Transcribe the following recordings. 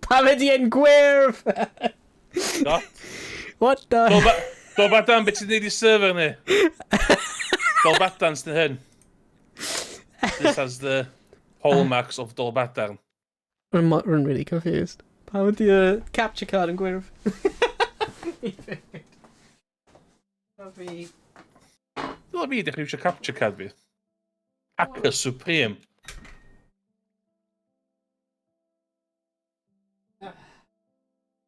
Pam ydi yn gwyrf? No. What the... Dolbadan, beth ti'n neud i server ni? Dolbadan sy'n hyn. This has the hallmarks of Dolbadan. I'm really confused. Pam ydi capture card yn gwyrf? Dwi'n fi dechrau eisiau capture card fi. Hacker Supreme.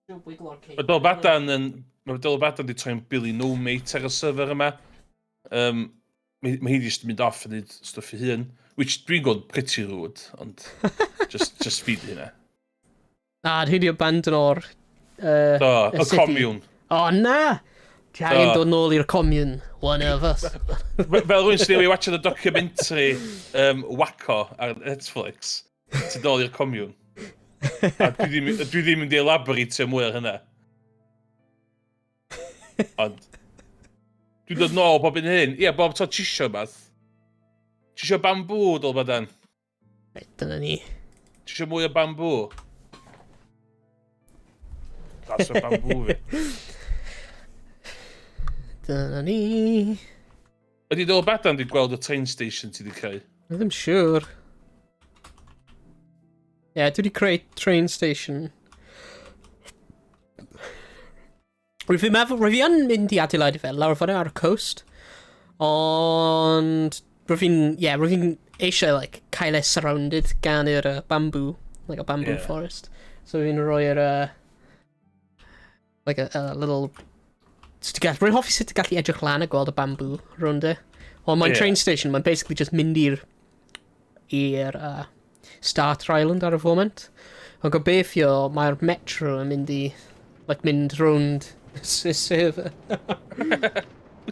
Mae Dolbadan di troi'n Billy No Mate ar y server yma. Mae hi di mynd off yn neud stwff i hun. Which dwi'n gweld pretty rude, ond just fi di hynna. Hi di abandon o'r... y commune. O, na! Ti angen dod nôl i'r commune, one of us. Fel rwy'n sy'n ei watching y documentary Waco ar Netflix, ti'n dod i'r commune. A dwi ddim yn di elaborate mwy ar hynna. Ond... Dwi'n dod nôl bob un hyn. Ie, bob to tisio bath. Tisio bambŵ, Dolbadan? Dyna ni. Tisio mwy o bambŵ? Glas o bambŵ fi. Dyna ni. Ydy Dolbadan di gweld y train station ti di creu? I'm sure. Dwi wedi creu train station. Rwy'n yn mynd i adeiladu fel lawr fyny ar y coast. Ond... Rwy'n eisiau, cael e surrounded gan i'r bamboo. Like a bamboo forest. So rwy'n rhoi'r... a little... Rwy'n hoffi sut ti'n gallu edrych lan a gweld y bamboo rownd e. Ond mae'n train station, mae'n basically just mynd i'r Starter Island ar y foment. Ond gobeithio mae'r metro yn mynd i mynd rownd y server.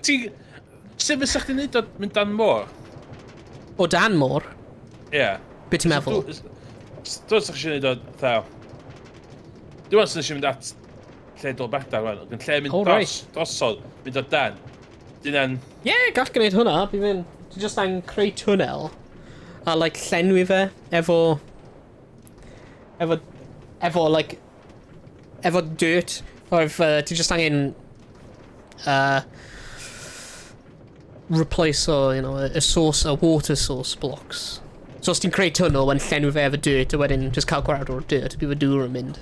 Sef fysa chdi'n neud o mynd dan môr? O dan môr? Ie. Be ti'n meddwl? Dwi'n sa'ch eisiau neud o, thaw. Dwi'n sa'ch eisiau mynd at lle Dolbadan rwan. Yn lle mynd drosod, mynd o dan. Dyna'n... Ie, gall gwneud hwnna. Dwi'n just angen creu twnnel. A llenwi fe efo dirt. Or if ti just angen replace a source, a water source blocks. So os ti'n creu tunnel, when llenwi fe efo dirt, a wedyn just cael gwared o'r dirt, bydd y dŵr yn mynd.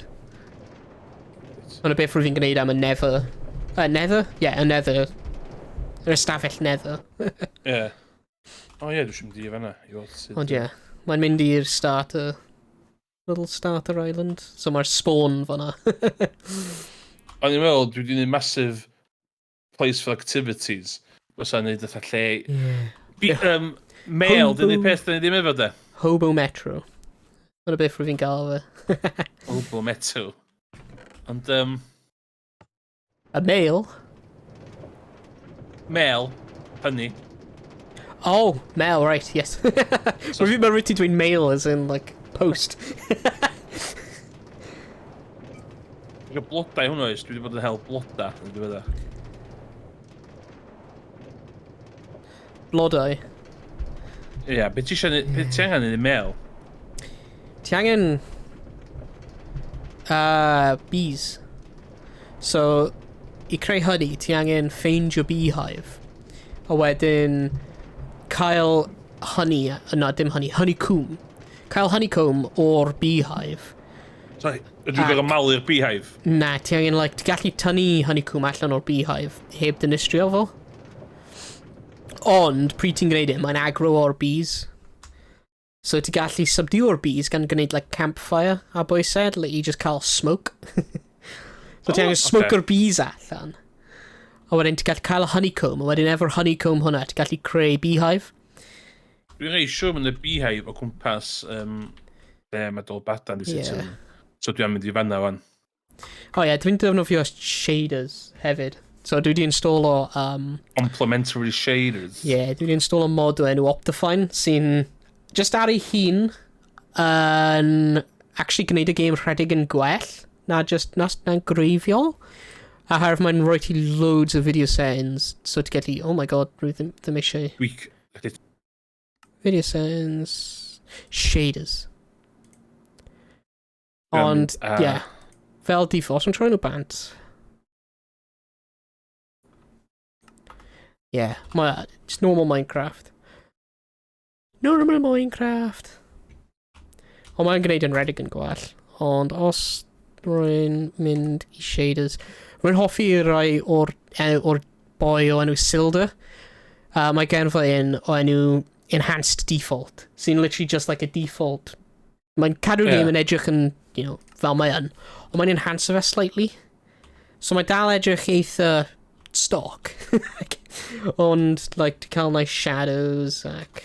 Ond y beth rwy'n gwneud am y nether. Nether? Yeah, y nether. Yr ystafell nether. Ie. O ie, dwi'n mynd i fanna. Ond ie, mae'n mynd i'r starter... Little starter island. So mae'r spawn fanna. O'n i'n meddwl, dwi wedi gwneud massive place for activities. Os a'n neud eitha lle... Mail, dyn ni'n peth dyn ni ddim efo de? Hobo Metro. Mae'n beth rwy'n gael fe. Hobo Metro. Ond... A mail? Mail, hynny. Oh, mail, right, yes. So, Rwy'n meddwl ti'n dweud mail as in, post. Dwi'n blodau hwnnw oes, dwi wedi bod yn hel bloda yn diweddar. Blodau? Ie, beth ti angen yn y mail? Ti angen... bees. So, i creu hynny, ti angen ffeindio beehive. A wedyn... cael honey, dim honey, honeycomb. Cael honeycomb o'r beehive. Sorry, ydw i'n gorau malu'r beehive? Na, ti angen, ti gallu tynnu honeycomb allan o'r beehive, heb dynistrio fo. Ond, pryd ti'n gwneud mae'n agro o'r bees. So ti gallu subduo'r bees gan gwneud, campfire a bwysedd, i just cael smoke. So ti angen smoke o'r bees allan. A wedyn ti'n gallu cael honeycomb, a wedyn efo'r honeycomb hwnna, ti'n gallu creu beehive. Dwi'n rhaid siwr mynd y beehive o cwmpas lle mae Dolbadan di sut yn. So dwi'n mynd i fanna fan. O ie, dwi'n defnyddio shaders hefyd. So dwi wedi install o... Complementary shaders. Ie, dwi wedi install o mod o enw Optifine, sy'n just ar ei hun yn actually gwneud y game rhedeg yn gwell, na'n greifio. A harf mae'n rhoi ti loads o video settings, so ti gallu, oh my god, rwy ddim eisiau... Video settings... Shaders. Ond, ie. Fel default, I'm trying to bant. Ie, just normal Minecraft. Normal Minecraft. Ond mae'n gwneud yn redig yn gwell. Ond os rwy'n mynd i shaders... Rwy'n hoffi rai o'r boi o enw Silda. Mae gen fo un o enw Enhanced Default. Sy'n literally just like a default. Mae'n cadw'r game yn edrych yn, fel mae yn. Ond mae'n enhancer fe slightly. So mae dal edrych eitha stock. Ond, di cael nice shadows ac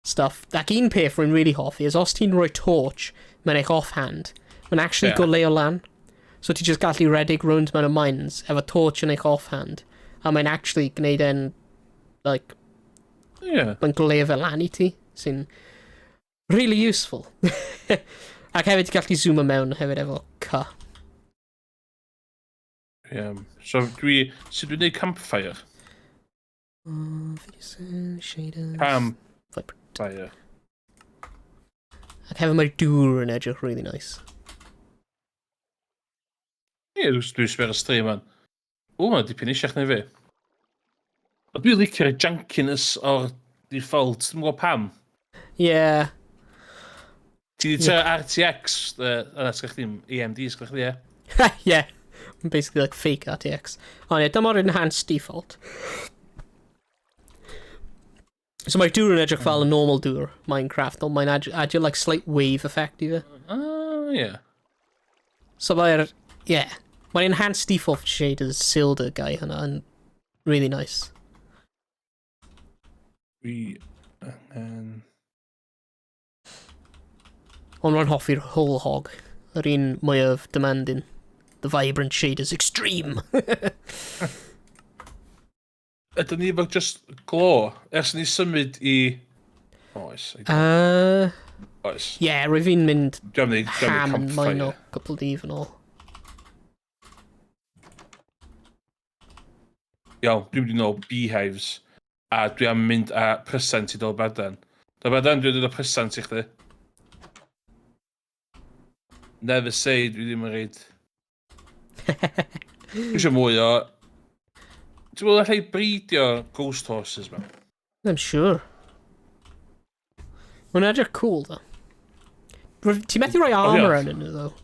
stuff. Ac un peth rwy'n really hoffi is os ti'n rhoi torch mewn eich offhand, mae'n actually goleo lan. So ti just gallu redig rownd mewn y mines efo torch yn eich offhand. A mae'n actually gwneud e'n, mae'n goleo fe lan I ti. Sy'n really useful. Ac hefyd ti gallu zoomo mewn hefyd efo C. So sut dwi'n neud campfire? Shaders. Campfire. Ac hefyd mae'r dŵr yn edrych really nice. Dwi'n sber y stream man. Mae'n dipyn eisiach neu fi. Dwi'n licio'r junkiness o'r default, dwi'n gwybod pam. Yeah. Ti wedi teo RTX, yna sgach chdi'n AMD, sgach chdi, Yeah. Basically like fake RTX. Ond dyma'r enhanced default. So mae'r dŵr yn edrych fel y normal dŵr Minecraft, ond mae'n adio like slight wave effect I fe. So mae'r, mae'r enhanced default shaders Silda guy hynna yn really nice. Ond rwy'n hoffi'r whole hog. Yr un mwyaf demanding. The vibrant shaders extreme. Ydyn ni efo just glo? Ers ni symud I... Oes. Oes. Rwy fi'n mynd ham yn mine o couple dydd yn ôl. Iawn, dwi'n mynd I nôl beehives. A dwi am mynd a present I Dolbadan. Dolbadan, dwi'n dod o present I chdi. Never say, dwi ddim yn reid. Dwi eisiau mwy o... Ti'n meddwl allai breidio ghost horses, man? I'm sure. Mae'n edrych cool, though. Ti'n methu rhoi armor yn nhw, though.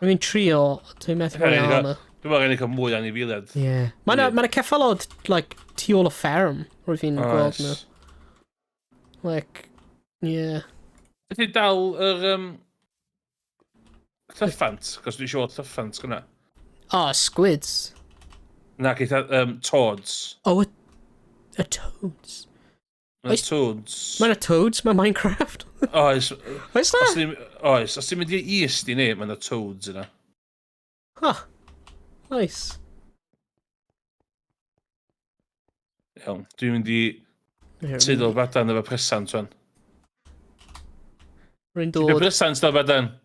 Mae'n trio, ti'n methu rhoi armor. Dwi'n meddwl rhaid i cael mwy anifiliad. Yeah. Mae'n ceffal o, tu ôl o fferm, rwy fi'n gweld nhw. Ydy dal yr... Llyffant, cos dwi'n siŵr llyffant gyna. Squids. Nac eitha, toads. Y toads. Mae'n toads. Mae'n toads, mae Minecraft. Oes. Oes na? Oes, os ti'n mynd I east I ni, mae'n toads yna. Nice. Iawn, dwi'n mynd I teidl badan efo presant fan. Rwy'n Ti'n dod. presant o badan?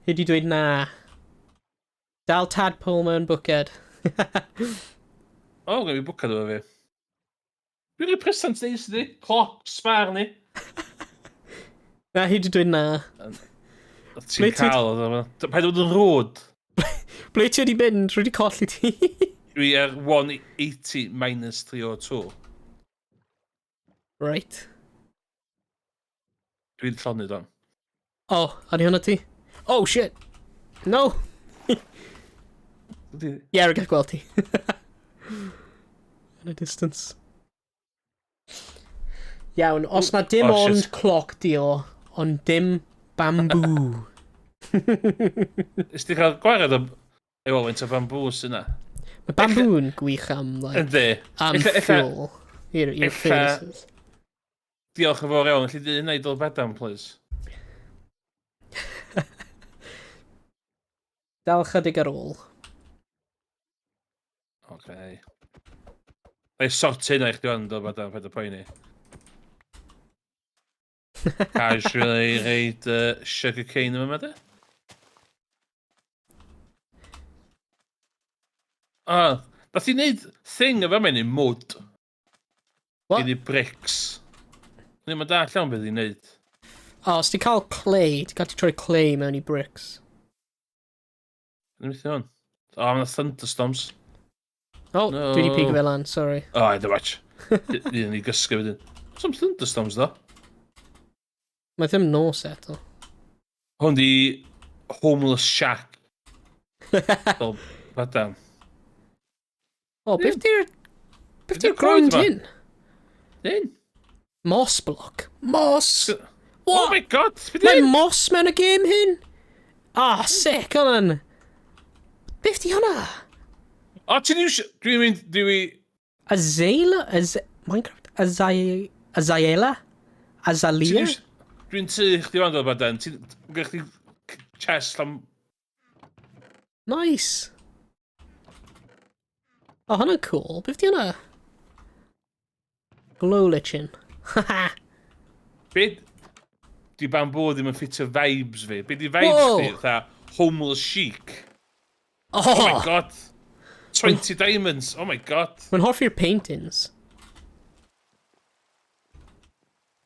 Hyd I dweud na. Dal tadpole mewn bwced. Gan fi bwcad efo fi. Dwi'n rhoi presant neis di. Cloc, sbar ni. Na, hyd I dweud na. Ti'n cael oedd efo. Paid oedd yn rôd. Ble ti wedi mynd? Rwy wedi colli ti. Dwi 180 minus 302. Right. Dwi'n llonydd o'n. Ani hwnna ti? Oh, shit. No. Rwy'n gael gweld ti. In a distance. Iawn, os na dim ond cloc di o, ond dim bamboo. Ys ti cael gwared o Owain o bamboo sy'n na? Mae bamboo yn gwych am, am fuel. I'r furnaces. Diolch yn fawr iawn, allu di wneud o'r bedam, please? Dal chydig ar ôl. Okay. Rai sortyn o'ch diwan o'r bedam, paid o poeni. Casually reid sugar cane yma, de? Nath i wneud thing efo mewn I mwd. What? Gyd I bricks. Ni'n ma da llawn beth I wneud. O, os ti cael clay, ti cael ti troi clay mewn I bricks. Dwi'n mynd i hwn. O, mae'n thunderstorms. O, No. dwi wedi pigo fel an, sorry. O, I don't watch. Dwi'n ni gysgu wedyn. Some thunderstorms, ddo. Mae ddim nos eto. Hwn di homeless shack. Fel, fadam. O, beth di'r... Beth Ydi'r di'r ground coed hyn? Dyn. Moss block. Moss! Oh my god, beth Mae dyn? moss mewn y game hyn? Ah, sick, hwnna'n... Beth di hwnna? O, ti'n iwsio... Dwi'n mynd... Azalea? Minecraft? Azalea? Azalea? Dwi'n tu chdi fan o'r baden. Ti'n gael chdi chest am... Nice. O, hwnna'n cool. Beth di hwnna? Glow lichen. Haha. Be... Di bamboo ddim yn ffitio vibes fi. Be di vibes Whoa. fi? Tha homeless chic. Oh, Oh my god. 20 diamonds. Oh my god. Mae'n hoffi'r paintings.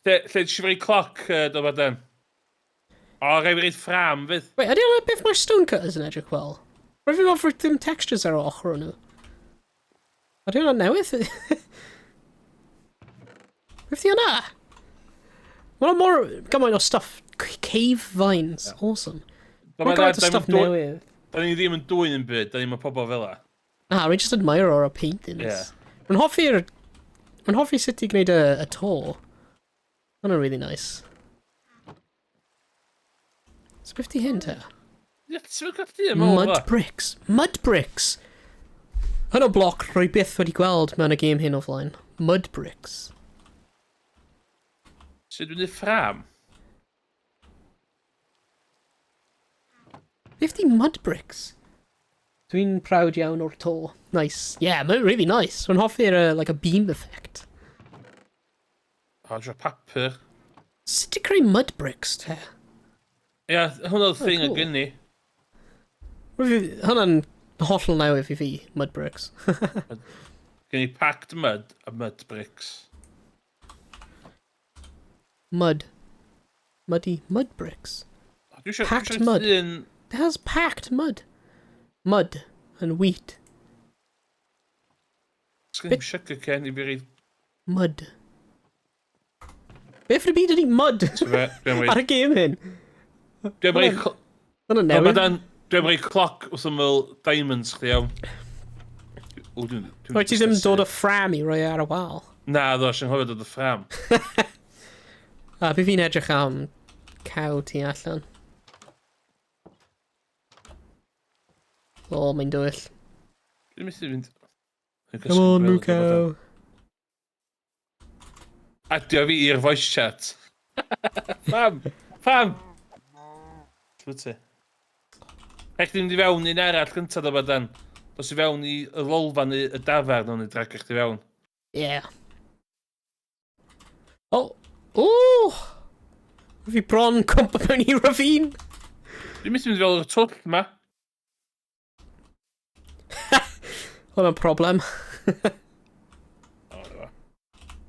Lle ti fyrru cloc o'r baden? O, rai fi reid ffram fydd. Wait, ydy hwnna beth mae'r stone cutters yn edrych fel? Rwy'n fi'n offer ddim textures ar ochr nhw. Ydy hwnna newydd? Beth di hwnna? Mae'n mor gymaint o stuff. Cave vines. Awesome. Mae'n gymaint o stuff newydd. Da ni ddim yn dwy'n yn byd, da ni'n ma pobol fel la. Na, rwy'n just admire o'r paintings. Yeah. Mae'n hoffi sut i gwneud y to. Hwna'n really nice. So beth di hyn te? Ie, ti'n gael chdi yma o Mud fa? bricks. Mud bricks! Hyn o bloc rwy byth wedi gweld mewn y game hyn o flaen. Mud bricks. Sut dwi'n ei ffram? Beth di mud bricks? Dwi'n proud iawn o'r to. Nice. Yeah, mae'n really nice. Mae'n hoffi'r like a beam effect. O, dwi'n papur. Sut ti'n creu mud bricks te? Ie, hwnna'r thing cool. ag ni. Hwna'n hollol newydd I fi, mud bricks. Gen i packed mud a mud bricks. Mud. Muddy mud bricks. Packed mud. It has packed mud. Mud and wheat. Sgyn i'n sugar cane I fi reid. Mud. Beth ydw byd ydi mud ar y game hyn? Dwi'n reid... Hwna'n newydd. Dwi'n reid cloc wrth ymwyl diamonds chdi iawn. Rwy ti ddim dod o ffram I roi ar y wal. Na, ddo, sy'n hofio dod o ffram. A bydd fi'n edrych am caw ti allan. O, mae'n dwyll. Dwi'n mynd I fynd... Come on, new cow. Adio fi i'r voice chat. Fam! Fam! Twyd ti? Ech ddim di fewn i'n arall gyntaf o badan. Dos I fewn I y lolfa neu y dafarn o'n I drag eich di fewn. Yeah. Oh! Ooh! Fi bron cwmpa mewn I ravine. Dwi'n mynd I fynd fel y twll yma. Hwna'n problem.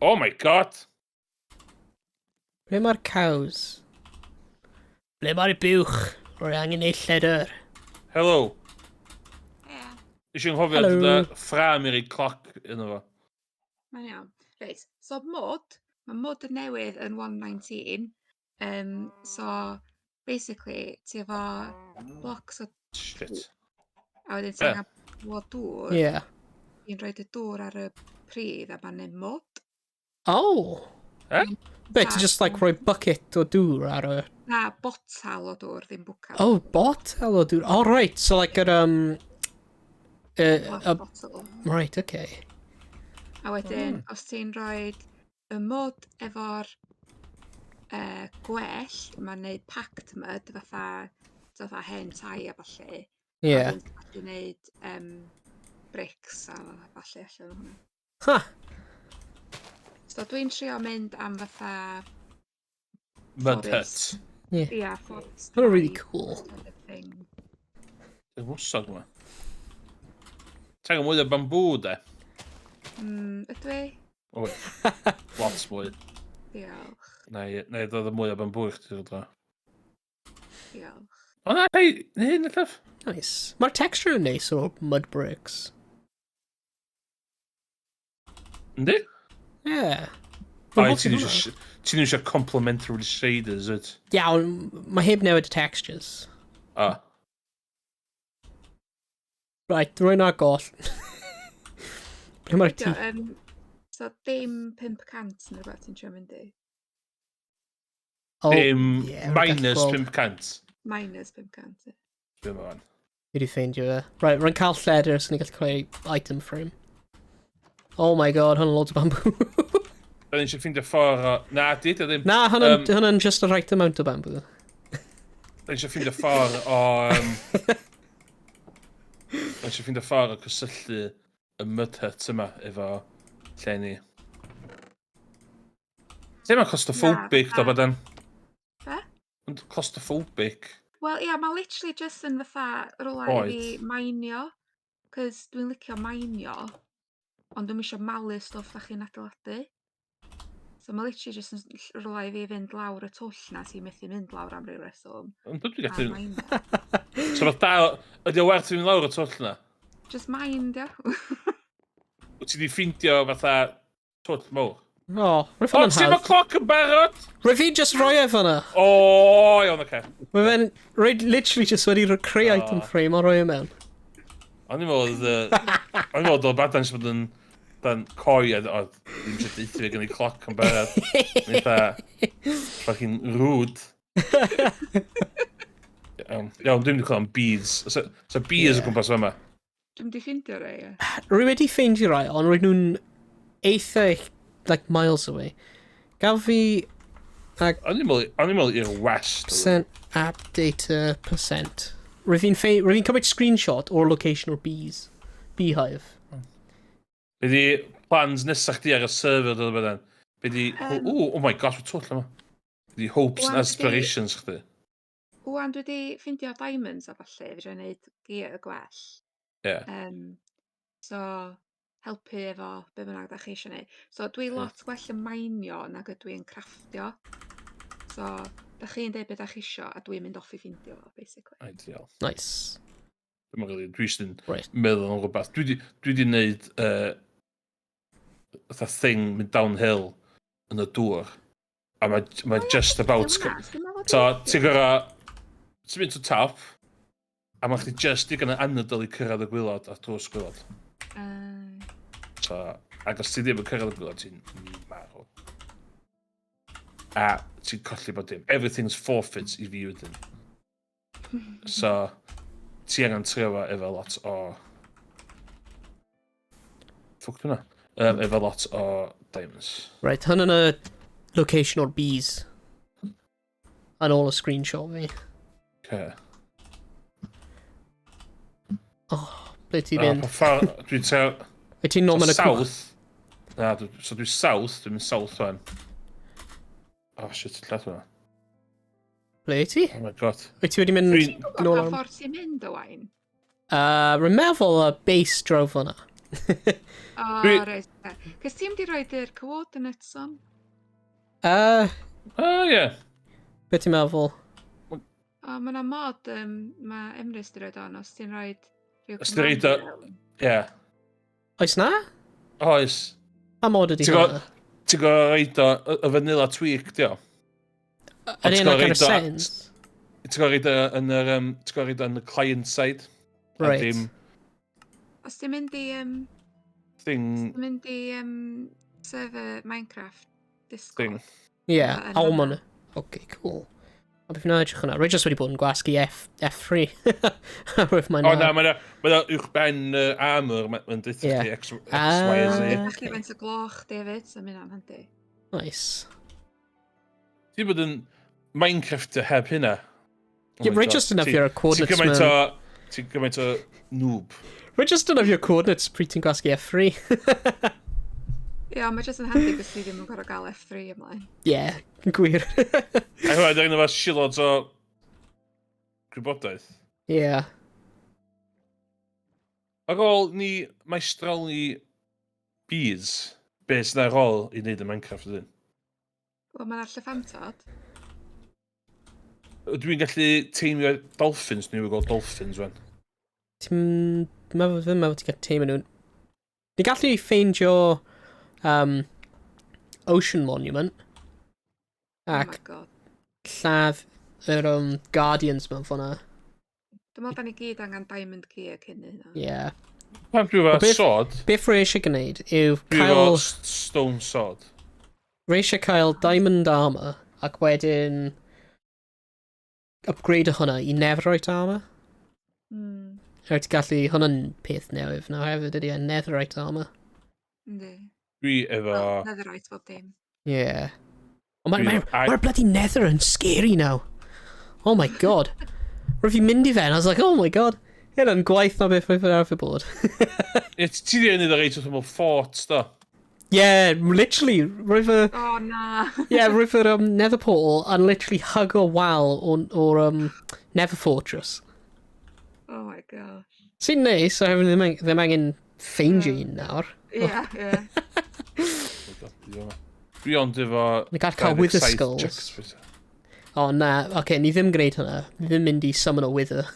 Oh my god! Ble mae'r cows? Ble mae'r buwch? Rwy angen ei lledr. Hello. Ie, Ys i'n hofio Hello. dod ffram i'r ei cloc yno fo. mae'n iawn. Reit, so mae mod yn newydd yn 1.19. So, basically, ti efo blocks o... Shit. A wedyn Ie. ti'n angen o dŵr. Yeah. Ti'n rhoi y dŵr ar y pridd a mae'n neud mod. Oh! Eh? Be, ti just like rhoi bucket o dŵr ar y... Na, botal o dŵr, ddim bwcal. Oh, bottle o dŵr. Oh, right. So like yr... Bottle. Right, okay. A wedyn, os ti'n rhoi y mod efo'r gwell, mae'n neud packed mud, fatha hen tai a falle. Yeah. A wedyn ti'n neud bricks a falle allan o hwnna. Huh. So dwi'n trio mynd am fatha... Mud Forest. hut. Yeah. Ia, forest. They're really type cool. kind of thing. Dwi'n mwsog yma. Tag o mwy o bamboo, de. Ydw i? Oi. Lots mwy. Diolch. Neu dod y mwy o bambŵ i chdi dro. Diolch. O na, hei, hyn ydaf. Nice. Mae'r texture yn neis o mud bricks. Yndi? Yeah. O, ti'n eisiau complimentary shaders, yd? Iawn, mae heb newid y textures. O. Right, rwy'n ar goll. Ble mae'r ti? So dim 500 neu rhywbeth ti'n trio mynd i? Oh, Minus 500. Minus 500. Dwi'n meddwl. Fi wedi ffeindio fe. Right, rwy'n cael lledr sy'n gallu creu item frame. Oh my god, hwnna'n loads o bamboo. Da ni eisiau ffeindio ffordd o... Na, di ddim. Na, hwnna'n just the right amount o bamboo. Da ni eisiau ffeindio ffordd o... Da ni eisiau ffeindio ffordd o cysylltu y mud hut yma efo lle ni. Lle mae'n claustrophobic, do bod yn? Be? Mae'n claustrophobic. Wel, ia, mae literally just yn fatha rola i fi mainio. Cos dwi'n licio mainio. Ond dwi'n eisiau malu stwff da chi'n adeiladu. So mae literally just yn rola i fi fynd lawr y twll na sy'n methu mynd lawr am ryw reswm. Ond dwi'n gallu... A mainio. So fath da... Ydy o werth i fynd lawr y twll na? Just mind, ia. Wyt ti di ffeindio fatha twll mowr? O, rwy'n O, ffyn yn ti'n hawdd. cloc yn barod? Rwy'n fi just roi efo na. O, iawn, oce. Rwy'n literally just wedi creu item frame o roi e mewn. O'n i'n meddwl... O'n i'n meddwl bod badan sy'n bod yn... Dan coi a ddim sy'n deitha fi gen i cloc yn barod. Yn eitha... Fucking rude. Iawn, dwi'n mynd i clywed am bees. So bees o gwmpas yma. Dwi'n di ffindio rai, ia. Rwy wedi ffeindio rai, ond rwy nhw'n eitha, like, miles away. Gaf fi... O'n i'n meddwl i'r west. Percent app data percent. Rwy fi'n cymryd screenshot o'r location o'r bees. Beehive. Be di plans nesaf chdi ar y server dod o bydden? Be di... Oh my gosh, mae twll yma. Be di hopes and aspirations chdi? Wan, dwi wedi ffindio diamonds a falle, fi rhaid wneud gear y gwell. Ie. So, helpu efo be bynnag da chi eisiau neud. So, dwi lot gwell yn mainio nag ydw i'n crafftio. So, da chi'n deud beth da chi eisiau a dwi'n mynd off i ffindio fo, basically. Ideal. Nice. Dwi'n meddwl, dwi eisiau Right. meddwl am rhywbeth. Dwi wedi wneud fatha thing mynd downhill yn y dŵr. A mae just about... So, ti'n gorau... Ti'n mynd to top, a mae chdi just digon yn anadol i cyrraedd y gwylod a drws gwylod. So, ac os ti ddim yn cyrraedd y gwylod, ti'n marw. A ti'n colli bod dim. Everything's forfeit i fi wedyn. So, ti angen trio efo lot o... Ffwc dwi'n efo lot o diamonds. Right, hwn yn y location o'r bees. Yn ôl y screenshot fi. Okay. Oh, ble ti mynd? Dwi'n teo... Wyt ti'n nom yn y south. Na, so dwi'n south, dwi'n mynd south fan. Oh shit, lle hwnna? Ble ti? Oh my god. Wyt ti wedi mynd nôl Pa am... ffordd ti'n mynd, Owain? Rwy'n meddwl y base drof hwnna. O, reis. Cys ti'n di roed i'r coordinates on? Ie. Be ti'n meddwl? O, mae yna mod, mae Emrys di roed on, os ti'n roed... Os ti'n roed o... Ie. Oes na? Oes. Pa mod ydi hwnna? Ti'n gwybod roed o y vanilla tweak, di o? Ydy yna kind of sense? Ti'n gwybod roed o yn y client side? Right. Os ti'n mynd i... Thing... Os ti'n mynd i server Minecraft Discord. Thing. Ie, almond. Okay, cool. A beth yna edrych hwnna? Rwy jyst wedi bod yn gwasgu F3. O na, mae yna uwch ben armor, mae'n dweud chi X, Y, Z. Ydych chi faint o gloch, David, so mynd am handi. Nice. Ti'n bod yn Minecraft heb hynna? Rwy jyst yn afio'r coordinates mewn. Ti'n gymaint o noob. Rwy jyst yn afio'r coordinates pryd ti'n gwasgu F3. Ie, mae jyst yn handi bys ti ddim yn gorau gael F3 ymlaen. Ie, yn gwir. A hwnna, dwi'n efo shilods o gwybodaeth. Ie. Ar ôl ni maestroli bees, be sy'n ar ôl i wneud y Minecraft ydyn? Wel, mae'n allyffantod. Dwi'n gallu teimio dolphins, ni'n gweld dolphins, wan. Ti'n meddwl ti'n gallu teimlo nhw. Ni'n gallu ffeindio Ocean Monument. Oh my Ac god. lladd yr Guardians mewn ffona. Dwi'n meddwl da ni gyd angen diamond key cyn hynna. Yeah. Pan dwi'n efo sword, Beth rhaid eisiau gwneud yw dwi'n efo cael... stone sword. Rhaid eisiau cael diamond armor ac wedyn upgrade hwnna i netherite armor. Rhaid ti gallu hwnna'n peth newydd na hefyd ydy netherite armor. Yndi. Dwi efo... Well, netherite bob dim. Yeah. Ond mae'r bloody nether yn scary now. Oh my god. Rwy'n fi mynd I fe, and I was like, oh my god. Hyn yn gwaith na beth rwy'n arfer bod. Ti di ennill yr eich wrth ymwyl forts, do? Yeah, literally. Rwy'n fy... Oh, na. Yeah, rwy'n fy nether portal and literally hug a wall o'r nether fortress. Oh my gosh. Sy'n neis, so ddim angen ffeindio un nawr. Yeah, yeah. Dwi ond efo... Ni gall cael wither skulls. O na, oce, ni ddim gwneud hwnna. Ni ddim mynd I summon o wither.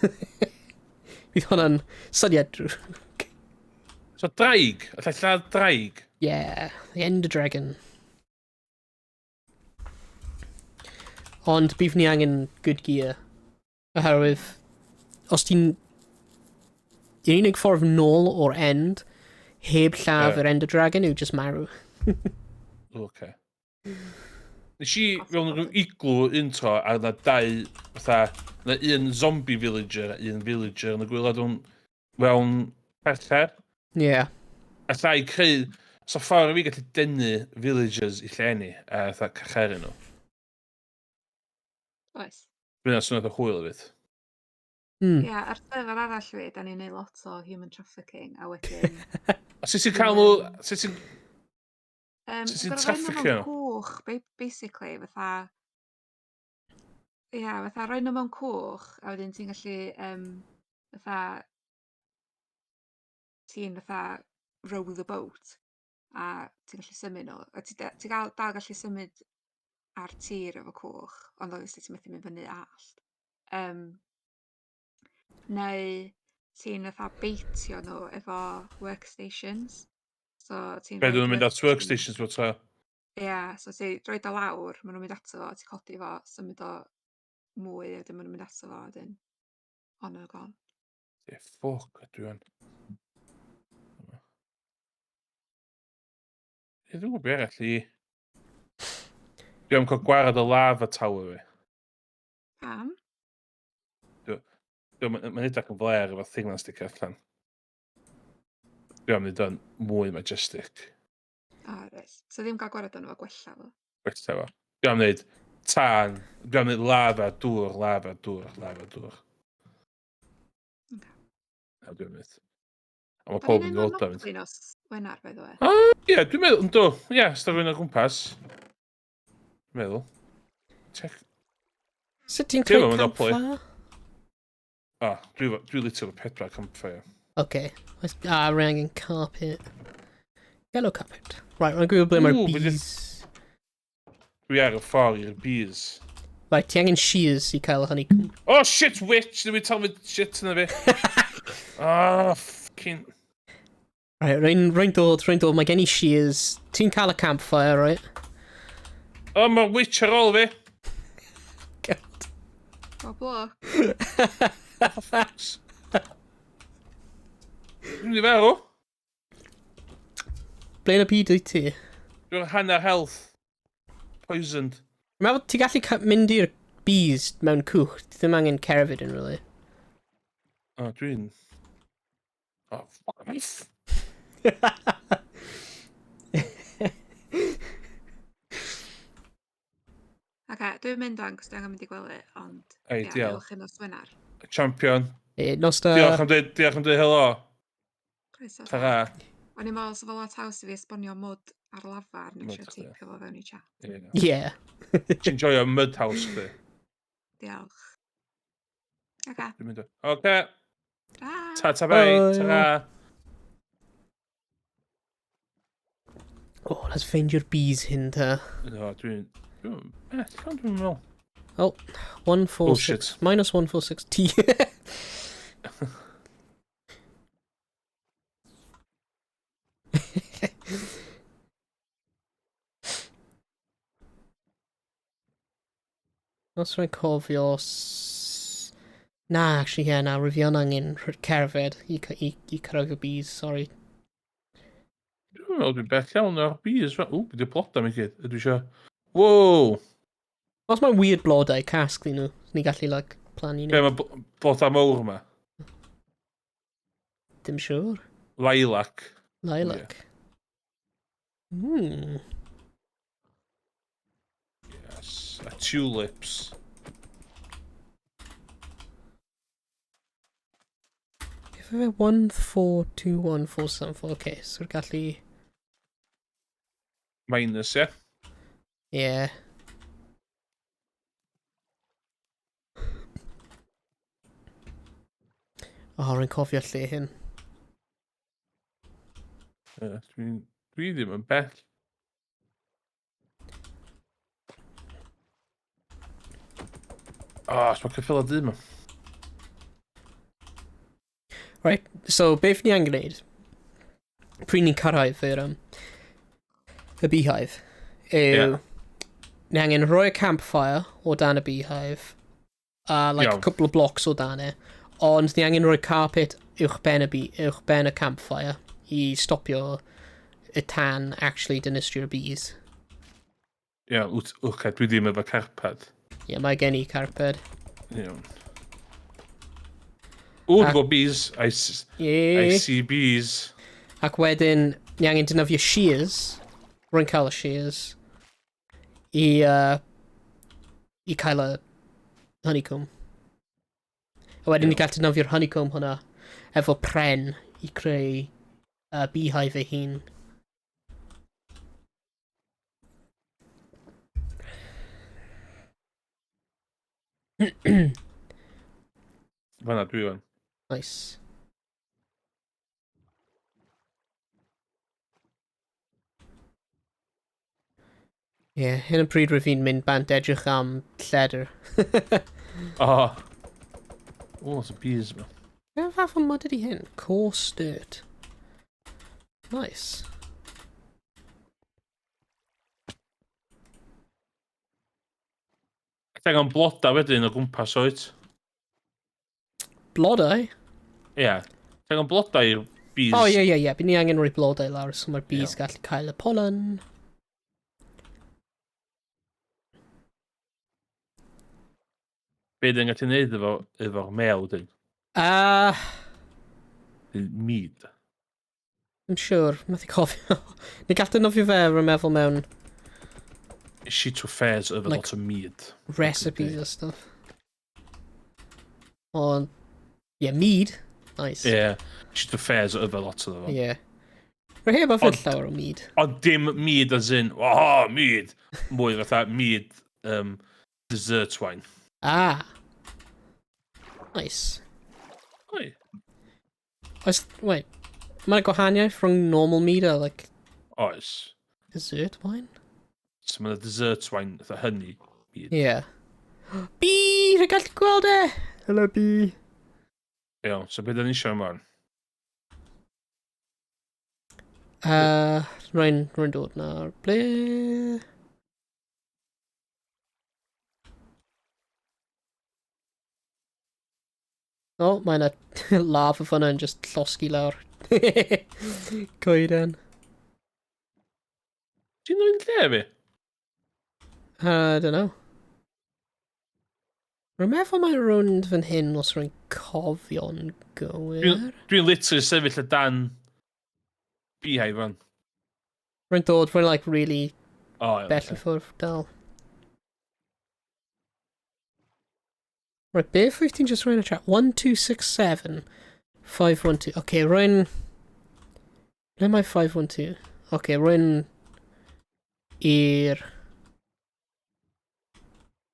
Bydd hwnna'n syniad drwg. So draig? Alla lladd draig? Yeah, the Ender Dragon. Ond bydd ni angen good gear. Oherwydd, os ti'n... Yr unig ffordd nôl o'r end, heb lladd yr Ender Dragon yw just marw. Oce. Nes I fewn rhyw igloo intro a yna dau, fatha, yna un zombie villager a un villager yn y gwylad mewn percher. Yeah. A lla I creu, so ffordd fi gallu denu villagers I lle ni a fatha cacheru nhw. Oes. Fyna swniodd o hwyl fydd. Ie, ar server arall fi, da ni'n neud lot o human trafficking, a wedyn... A sut ti'n cael nhw, sut ti'n trafficio nhw? Cwch, basically, fatha... Ie, fatha rhoi nhw mewn cwch, a wedyn ti'n gallu, fatha... Ti'n fatha row the boat, a ti'n gallu symud nhw. A ti'n dal gallu symud ar tir efo cwch, ond obviously ti'n methu mynd fyny allt. Neu ti'n fatha beitio nhw efo workstations. So ti'n Be, dwi'n mynd at workstations fo tra? Ie, so ti'n rhoi o lawr, maen nhw'n mynd ato fo, ti'n codi fo, symud o mwy, a wedyn maen nhw'n mynd ato fo, a wedyn on and gone. Ie, ffwc, dwi'n... Ie, dwi'n gwybod beth allu I... Dwi'n cael gwared o lava tower fi. Pam? Mae'n edrych yn fler efo thing na'n stick allan. Dwi'n mynd yn mwy majestic. O, reis. So ddim cael gwared o'n efo gwella fo? Gwella fo. Dwi'n mynd tân, dwi'n mynd lava, dŵr, lava, dŵr, lava, dŵr. A dwi'n mynd. A mae pob yn ddod o'n mynd. Da ni'n nos Wenar, by the way. Ie, dwi'n meddwl, ynddo. Ie, ystod rwy'n o gwmpas. Dwi'n meddwl. Check. Sut ti'n creu campfire? O, dwi litr o pedra campfire. Okay. Rwy'n angen carpet. Yellow carpet. Right, rwy'n gwybod ble mae'r bees. Dwi ar y ffordd i'r bees. Right, ti angen shears I cael honeycomb. Oh shit, witch! Dwi'n tal fi shit yna fi. Oh, fucking... Right, rwy'n dod, mae gen I shears. Ti'n cael y campfire, right? Oh, mae witch ar ôl fi. God. O, bloch. Dwi'n mynd I feddwl. Ble yn y byd wyt ti? Dwi'n hanner health. Poisoned. Dwi'n meddwl ti gallu mynd i'r bees mewn cwch. Ti ddim angen cerfyd yn rili. O, dwi'n... O, fuck off. Oce, dwi'n mynd o'n cos dwi'n mynd I gwely, ond... Ei, diolch. Diolch yn os Wenar. Champion. Nos da. Diolch am dweud helo. Croeso. Tara. O'n i'n meddwl sef o lot haws I fi esbonio mod ar lafar, neu eisiau teipio fo fewn I chat. Yeah. Ti'n joio mud house chdi. Diolch. Oce. Dwi'n mynd o. Oce. Ta. Ta bai. Tara. Oh, let's find your bees hyn ta. No, dwi'n... Can't even know. Oh, 146. shit. Minus 146 T. Os rwy'n cofio... Na, actually, yeah, na, reviewn angen cerdded i cyrraedd y bees, sorry. Dwi'n meddwl dwi'n beth iawn ar bees. Ww, bydd y blodau mi gyd. Ydw isio... Wow! Os mae'n weird blodau, casglu nhw. Ni gallu, like, plannu Be nhw. mae blodau mawr yma? Dim siŵr. Lilac. Lilac. Hmm. Yes. A tulips. If I have 1421474, okay, so gallu... Minus, ie? Yeah. O, rwy'n cofio lle hyn. Dwi ddim yn bell. O, os mae cyffil o dyn yma. Right, so beth ni angen gwneud? Pryd ni'n cyrraedd y beehive yw... Ni angen rhoi y campfire o dan y beehive a like a couple of blocks o dan e. Ond ni angen rhoi carpet uwch ben y campfire i stopio y tan actually dynistio'r bees. Ie, dwi ddim efo carpad. Ie, mae gen i carped. Iawn. Dwi'n gwybod bees. I see bees. Ac wedyn, ni angen defnyddio shears. Rwy'n cael y shears. I cael y honeycomb. A wedyn ni gael defnyddio'r honeycomb hwnna efo pren i creu beehive ei hun. Fanna dwi fan. Nice. Ie, hyn yn pryd rwy fi'n mynd bant edrych am lledr. O, it's a bees yma. Be fath o mod ydi hyn? Coarse dirt. Nice. Ac angen blodau wedyn o gwmpas oed. Blodau? Ie. Ac angen blodau i'r bees. O, ie. Bydd ni angen rhoi blodau lawr, so mae'r bees gallu cael y pollen. Be dyn gallu neud efo'r mel dyn? Mead. I'm siwr, methu cofio. Ni gallu nofio fe rwy'n meddwl mewn Sheet of fairs over like, lots of mead. recipes a stuff. Ond, yeah, mead. Nice. Yeah, sheet of fairs over lots of them. Yeah. Rwy'n heb ofyn llawer o mead. Ond dim mead as in, mead. Mwy fatha mead, dessert wine. Ah. Nice. Oi. Wait. Mae'n gwahaniaeth rhwng normal mead a, like, Oes. dessert wine? So mae'n dessert wine, fatha honey mead. Yeah. Bee! Rwy'n gallu gweld e! Hello, bee. Iawn, so beth da ni eisiau ymlaen? Rwy'n dod nawr. Ble? O, mae yna lava fyna yn just llosgi lawr. Coeden. Ti'n nhw'n lle fi? I don't know. Rwy'n meddwl mae rownd fan hyn os rwy'n cofio'n gywir. Dwi'n literally sefyll y dan beehive fan. Rwy'n dod, rwy'n like really Iawn, bell i ffwrdd dal. Right, beth wyth ti'n just rwy'n y chat? 1267 512. Okay, rwy'n... Ble mae 512? Okay, rwy'n... i'r...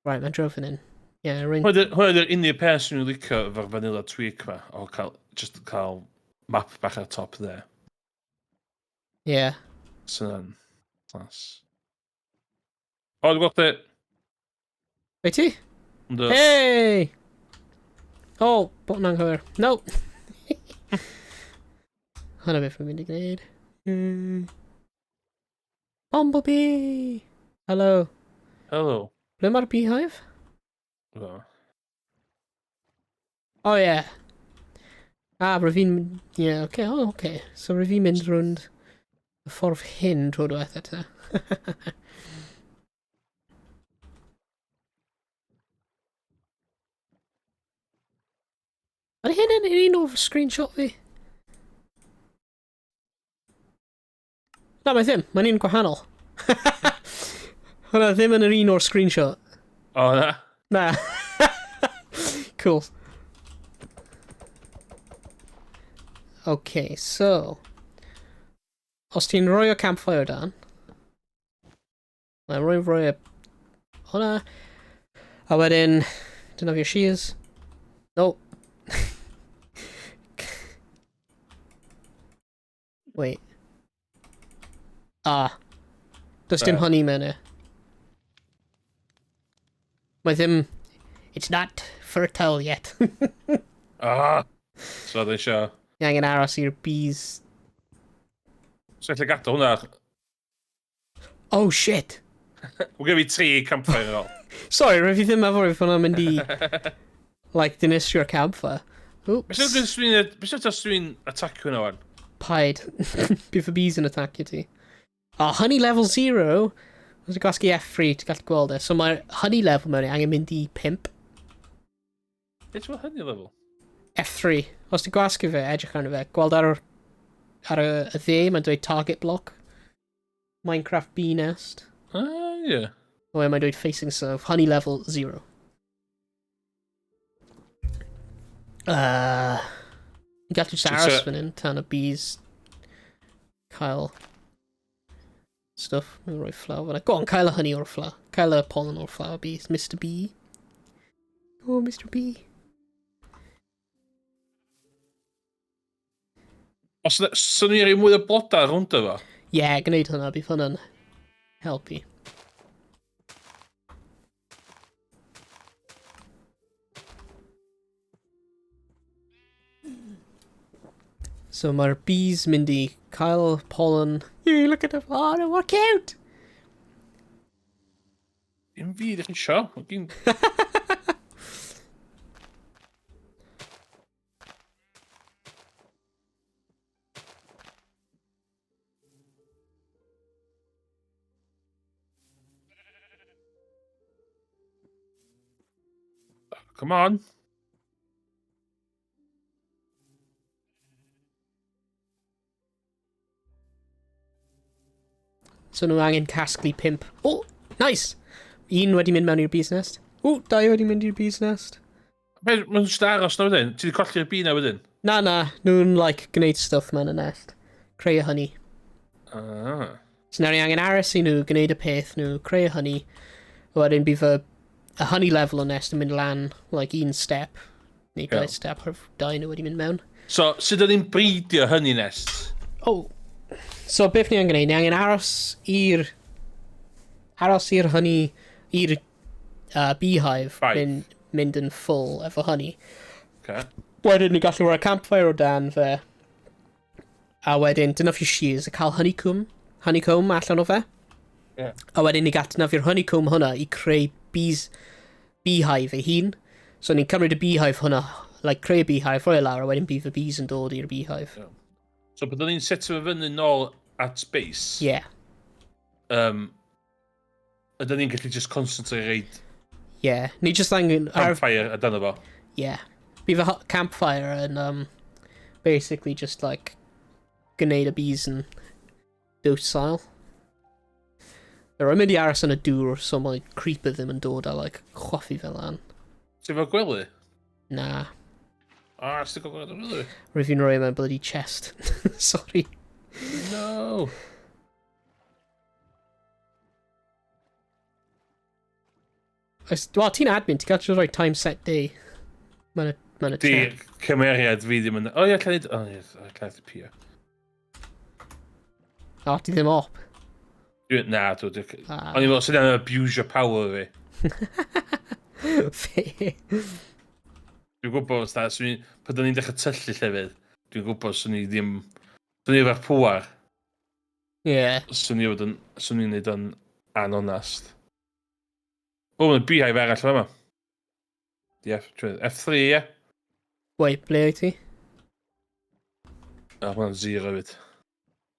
Right, mae'n drofyn in. Yeah, rwy'n... Hwyl yw'r unig person dwi'n licio efo'r vanilla tweak ma, o just cael map bach ar top there. Yeah. So then, class. O, dwi'n gweld e. Be ti? Ynddo. Hey! O, bod yn anghywir. No! Hwna beth fi'n mynd i gwneud. Bumblebee! Hello. Helo. Ble mae'r beehive? O. Oh, yeah. Rwy fi'n... Yeah, okay, okay. So rwy fi'n mynd rwnd y ffordd hyn tro diwetha ta. Ydy hyn yn un o'r screenshot fi? Na, mae ddim. Mae'n un gwahanol. Hwna ddim yn yr un o'r screenshot. O, na? Na. Cool. Okay, so... Os ti'n rhoi o campfire dan... Mae'n rhoi o... Hwna... A wedyn... Dyna fi o shears. No. Wait. Does dim honey mewn e. Mae ddim... It's not fertile yet. So dde isio... Ni angen aros i'r bees... So eich gadael hwnna. Oh shit! Wy'n gyda fi 3 campfire yn ôl. Sorry, rwy'n fi ddim efo rwy'n ffynna mynd i... like, dinistrio'r campfire. Oops. Beth os dwi'n atacio hwnna wan? Paid. Bydd y bees yn atacio ti. Honey level 0. Os yw'n gwasgu F3, ti'n gallu gweld e. So mae'r honey level mewn angen mynd i 5. Beth yw'r honey level? F3. Os ti'n gwasgu fe, edrych arno fe. Gweld ar y dde, mae'n dweud target block. Minecraft bee nest. Ie. O, mae'n dweud facing south. Honey level 0. Yn gallu just aros fan hyn, tan y bees cael stuff. Mae'n rhoi flower fan'na. Go on, cael y honey o'r flower. Cael y pollen o'r flower bees. Mr. Bee. Oh, Mr. Bee. Os sy'n ni'n rhoi mwy o blodau rhwnd efo? Ie, gwneud hwnna, bydd hwnna'n helpu. So mae'r bees mynd i cael pollen. You look at the flower, work out! Dim fi, ddech chi isio? Come on. So nhw angen casglu 5. Oh, nice! Un wedi mynd mewn i'r bees nest. O, 2 wedi mynd i'r bees nest. Mae'n just aros na wedyn? Ti wedi colli'r bee na wedyn? Na, nhw'n, like, gwneud stuff mewn y nest. Creu y honey. So nawr ni angen aros i nhw, gwneud y peth nhw, creu y honey. Wedyn bydd y honey level o nest yn mynd lan, like, 1 step. Neu 2 step, o'r 2 nhw wedi mynd mewn. So, sut ydyn ni'n bridio honey nest? Oh. So, beth ni angen gwneud? Ni angen aros i'r honey, i'r beehive, mynd yn full efo honey. Okay. Wedyn ni gallu rhoi campfire o dan fe. A wedyn, dynaf i'r shears, a cael honeycomb allan o fe. Yeah. A wedyn ni gallu dynaf i'r honeycomb hwnna i creu beehive ei hun. So ni'n cymryd y beehive hwnna, like creu y beehive, rhoi lawr, a wedyn bydd y bees yn dod i'r beehive. Yeah. So, byddwn ni'n setio fe fyny nôl at space. Yeah. Ydyn ni'n gallu just concentrate Yeah. Ni just angen... campfire a dyna fo. Yeah. Bydd y campfire yn, basically just like, gwneud y bees yn docile. Rwy'n mynd i aros yn y dŵr, so mae creeper ddim yn dod a, like, chwaffi fel lan. Ti fo gwely? Na. Sti gael gweld gwely? Rwy fi'n rhoi mewn bloody chest. Sorry. No. Wel, ti'n admin, ti'n gallu rhoi time set day. Mae'n y Di chat. cymeriad fi ddim yn... O ie, can i... O ie, can i pio. O, ti ddim op. Na, dwi'n... O'n i'n meddwl sydd yn abuse your power fi. Fe. Dwi'n gwybod, pan ni'n dechrau tyllu llefydd, dwi'n gwybod swn i ddim... Swn i efo'r pŵar. Ie. Swn i'n neud yn anonast. O, mae'n beehive arall yma. F3, ie? Wei, ble o'i ti? O, mae'n 0 fyd.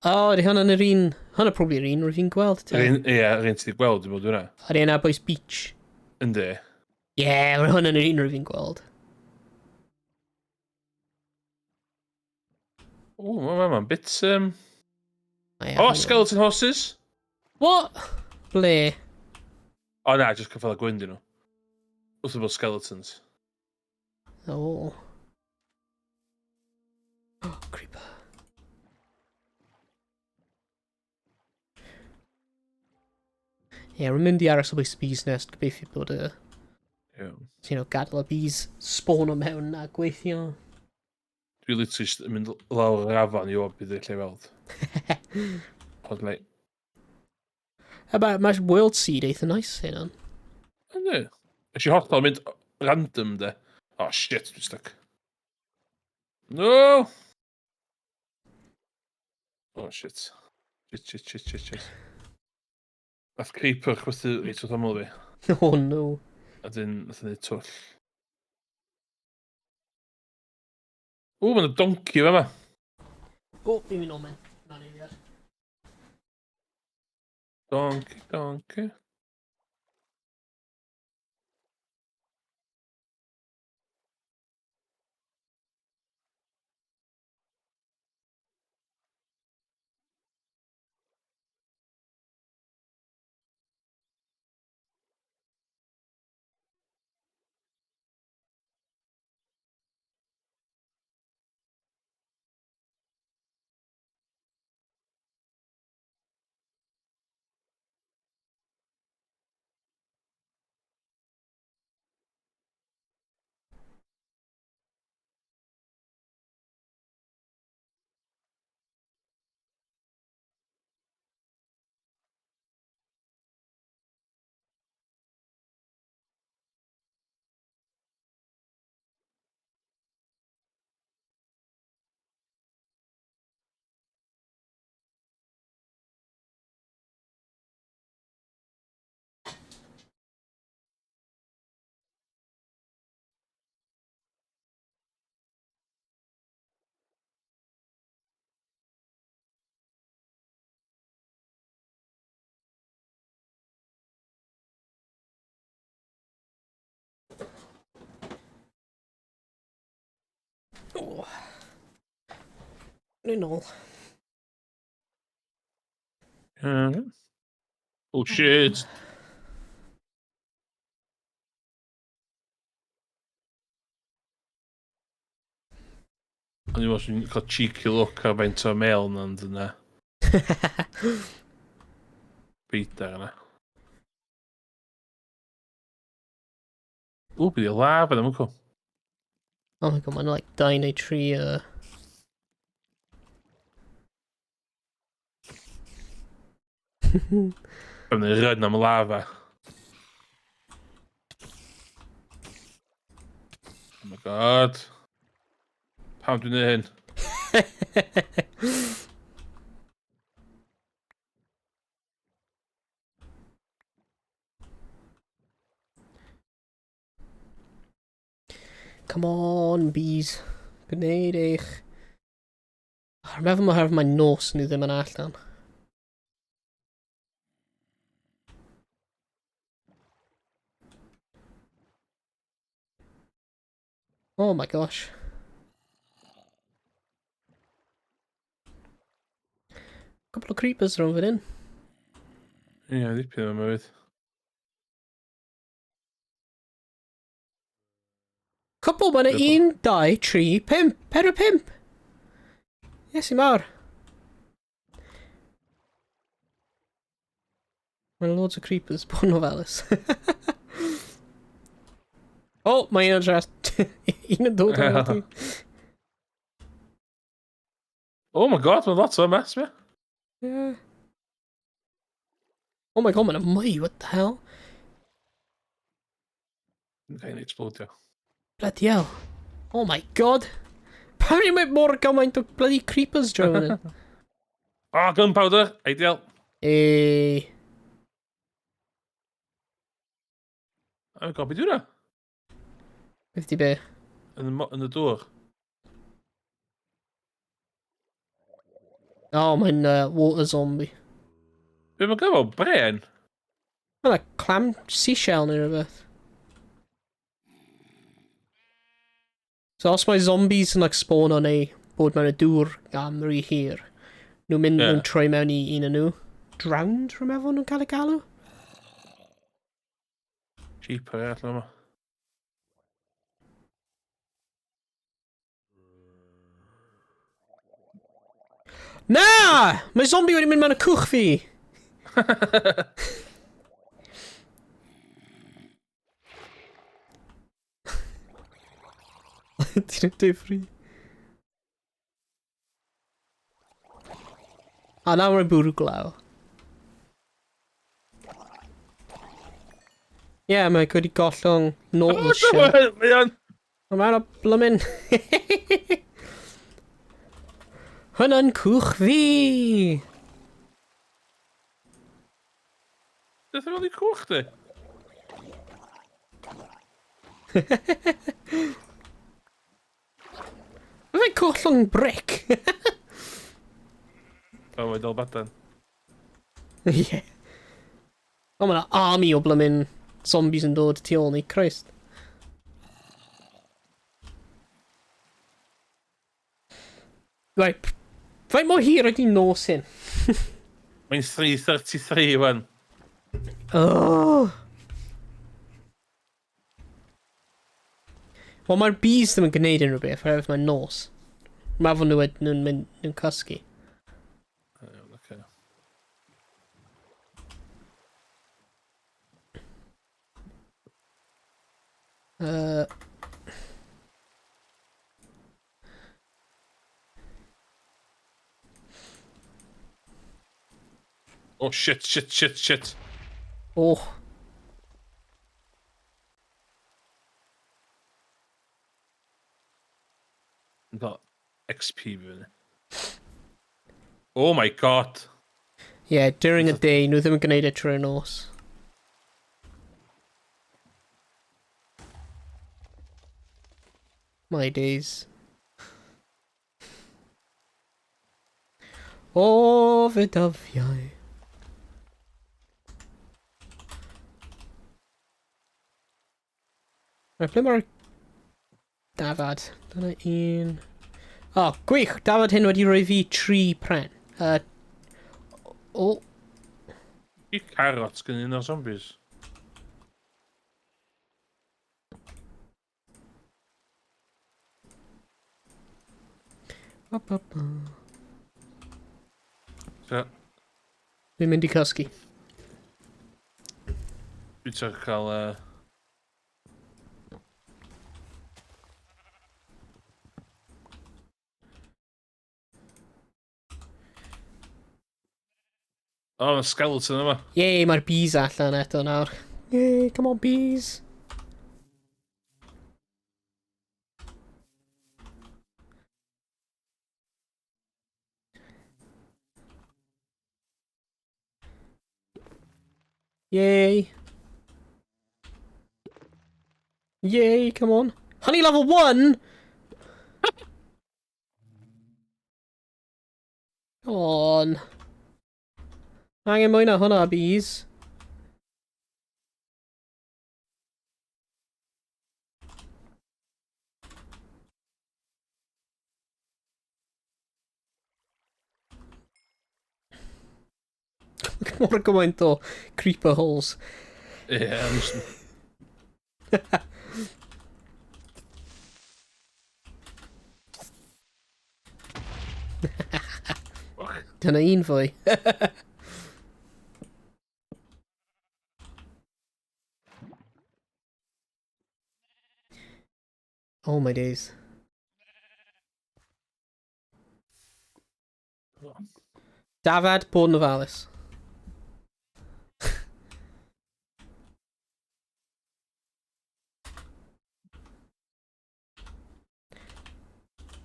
O, di hwnna'n yr un... Hwnna probably yr un rwy'n fi'n gweld, te. Ie, yr un ti wedi gweld, dwi'n bod hwnna. Ar un Boys Beach. Yndi. Ie, yeah, hwnna'n yr un rwy'n fi'n gweld. O, mae'n bit... O, skeleton horses! What? Ble? O na, just cyffal a gwyn dyn nhw. Wrth bod skeletons. O. Oh, creeper. Ie, rwy'n mynd i aros o Boys Bees nest, gobeithio bod gadael y bees spawn o mewn a gweithio. Dwi literally yn mynd lawr yr afon i weld beth lle weld. Ond like... Mae World Seed eitha nice hyn o'n. Ynddi. Ys i hollol mynd random de. Oh shit, dwi'n stuck. No! Oh shit. Shit. Nath creeper chwythu reit wrth aml fi. Oh no. A dyn, nath yn neud twll. O, mae'n donkey yma. O, fi'n mynd o men. Na'n ei ddiar. Donkey. O. Yn ôl. Oh shit. O'n i'n meddwl cael cheeky look ar faint o mail na'n dyna. Beidar yna. O, bydd i laf yna, mwyn co. Oh my god, mae'n like 2 neu 3 Bydd i'n ryn am lava. Oh my god. Pam dwi'n neud hyn? Come on, bees. Gwneud eich. Rwy'n meddwl mae herf mae'n nos ni ddim yn allan. Oh my gosh. Couple o creepers rhwng fan hyn. Ie, dipyn yma fydd. Couple, mae'n 1, 2, 3, 5. 5. Yes, i mawr. Mae'n loads o creepers bod nhw felys. O, mae un yn drast. Un yn dod o'r ti. Oh my god, mae'n lot o mess, me. Yeah. Oh my god, mae'n mwy, what the hell? Gael ei explodio. Bloody hell. Oh my god. Apparently mae mor gymaint o bloody creepers draw yn. Oh, gunpowder! Ideal. Oh my god, beth yw'n Beth di be? Yn y dŵr. Oh, mae'n water zombie. Be mae'n gyfo? Bren? Mae'n clam seashell neu rhywbeth. So os mae zombies yn spawno neu bod mewn y dŵr am rhy hir, nhw'n mynd nhw'n troi mewn i un o nhw. Drowned, rwy'n meddwl nhw'n cael ei galw? Cheaper, ie, allan yma. Na! Mae zombie wedi mynd mewn y cwch fi! Ti'n difri. A nawr mae'n bwrw glaw. Ie, yeah, mae wedi gollwng normal shell. Mae'n... Mae'n o blymyn. Hwna'n cwch fi! Beth yw'n ei cwch di? Mae'n gollwng brick. O, mae'n dal badan. Ie. O, mae'n army o blymyn zombies yn dod tu ôl ni, Christ. Right. Faint mor hir ydi nos hyn? Mae'n 3:33 wan. Oh. Wel, mae'r bees ddim yn gwneud unrhyw beth, oherwydd mae'n nos. Mae fod nhw'n mynd nhw'n cysgu. Okay. Oh, shit. Oh. Got XP fyny. Oh my god. Yeah, during a day, nhw ddim yn gwneud e trwy'r nos. My days. O fy daffiau. Ble mae'r dafad? Dyna un... O, gwych! Dafad hyn wedi rhoi fi 3 pren. O... I carrots gan un o'r zombies. So, Dwi'n mynd i cysgu. dwi'n trio cael... Oh, mae skeleton yma. Yay, mae'r bees allan eto nawr. Yay, come on bees. Yay. Yay, come on. Honey level 1! Come on. Angen mwy na hwnna, bees. Mor gymaint o creeper holes. Ie, Dyna un fwy. Oh my days. Dafad, bod yn ofalus.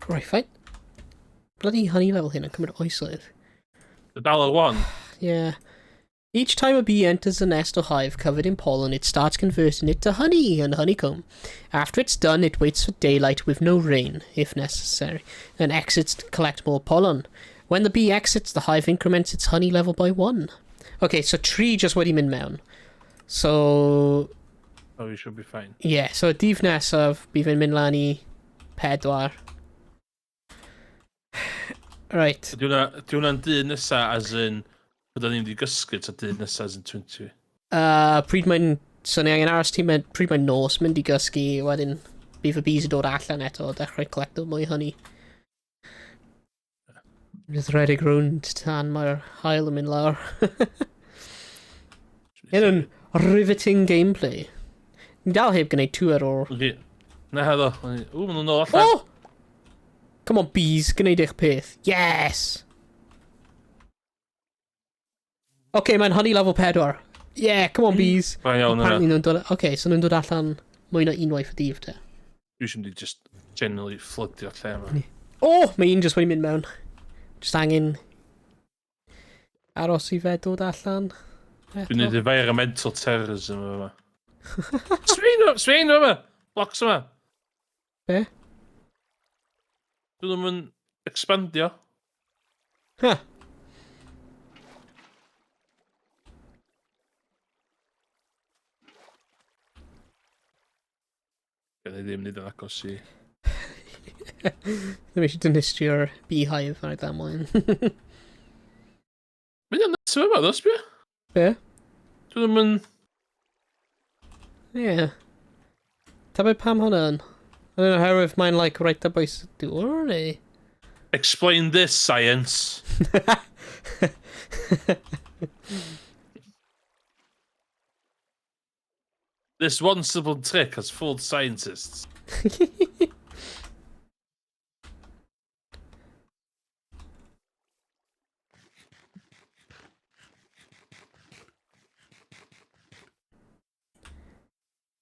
Right, fine. Bloody honey level hyn yn cymryd oesoedd. The $1. Yeah. Each time a bee enters a nest or hive covered in pollen, it starts converting it to honey and honeycomb. After it's done, it waits for daylight with no rain, if necessary, and exits to collect more pollen. When the bee exits, the hive increments its honey level by 1. Okay, so 3 just wedi mynd mewn. So... Oh, you should be fine. Yeah, so y dydd nesaf, bydd fe'n mynd lan i 4. Right. Di hwnna'n dyn nesa as in... Byddwn ni'n wedi gysgu ta dyn nesa as in 20. Pryd mae'n... So ni angen aros ti pryd mae'n nos mynd i gysgu, wedyn bydd y bees yn dod allan eto, dechrau collecto mwy honey. Bydd rhedeg rownd tan mae'r hael yn mynd lawr. Hyn yn riveting gameplay. Ni dal heb gwneud 2 ar ôl. Na heddo. Ww, maen nhw'n nôl allan. Oh! Come on, bees, gwneud eich peth. Yes! Okay, mae'n honey level 4. Yeah, come on, bees. Fain iawn yna. Okay, so nhw'n dod allan mwy na unwaith y dydd te. Dwi eisiau mynd i just generally floodio'r lle yma. Oh, mae un just wedi mynd mewn. Just angen aros i fe dod allan. Dwi'n neud environmental terrorism yma. Swein yma! Blocks yma. Be? Dwi'n nhw'n expandio. Huh. Gen i ddim nid yn agos i. Ddim eisiau dynistio'r beehive ar y damwain. Mae'n yn nes yma, dos bia? Be? Dwi'n nhw'n... Yeah. Ta be pam hwnna yn? I don't know how if mae'n like right up oes dŵr, neu? Explain this, science. This one simple trick has fooled scientists.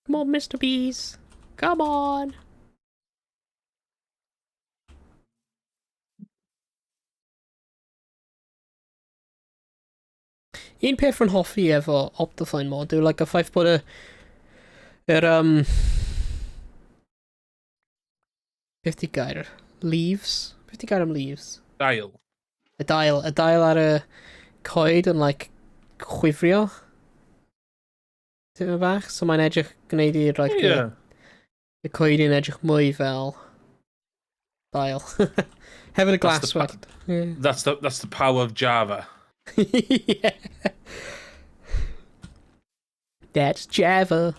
Come on, Mr. Bees. Come on. Un peth rhan hoffi efo Optifine mod yw like y ffaith bod beth di gair? Leaves? Beth di gair am leaves? Dial. Y dail ar y coed yn like chwifrio. Ti'n bach? So mae'n edrych gwneud i'r like, y coed yn edrych mwy fel dail. Hefyd y glas wedyn. Yeah. That's the power of Java. Yeah. That's Java.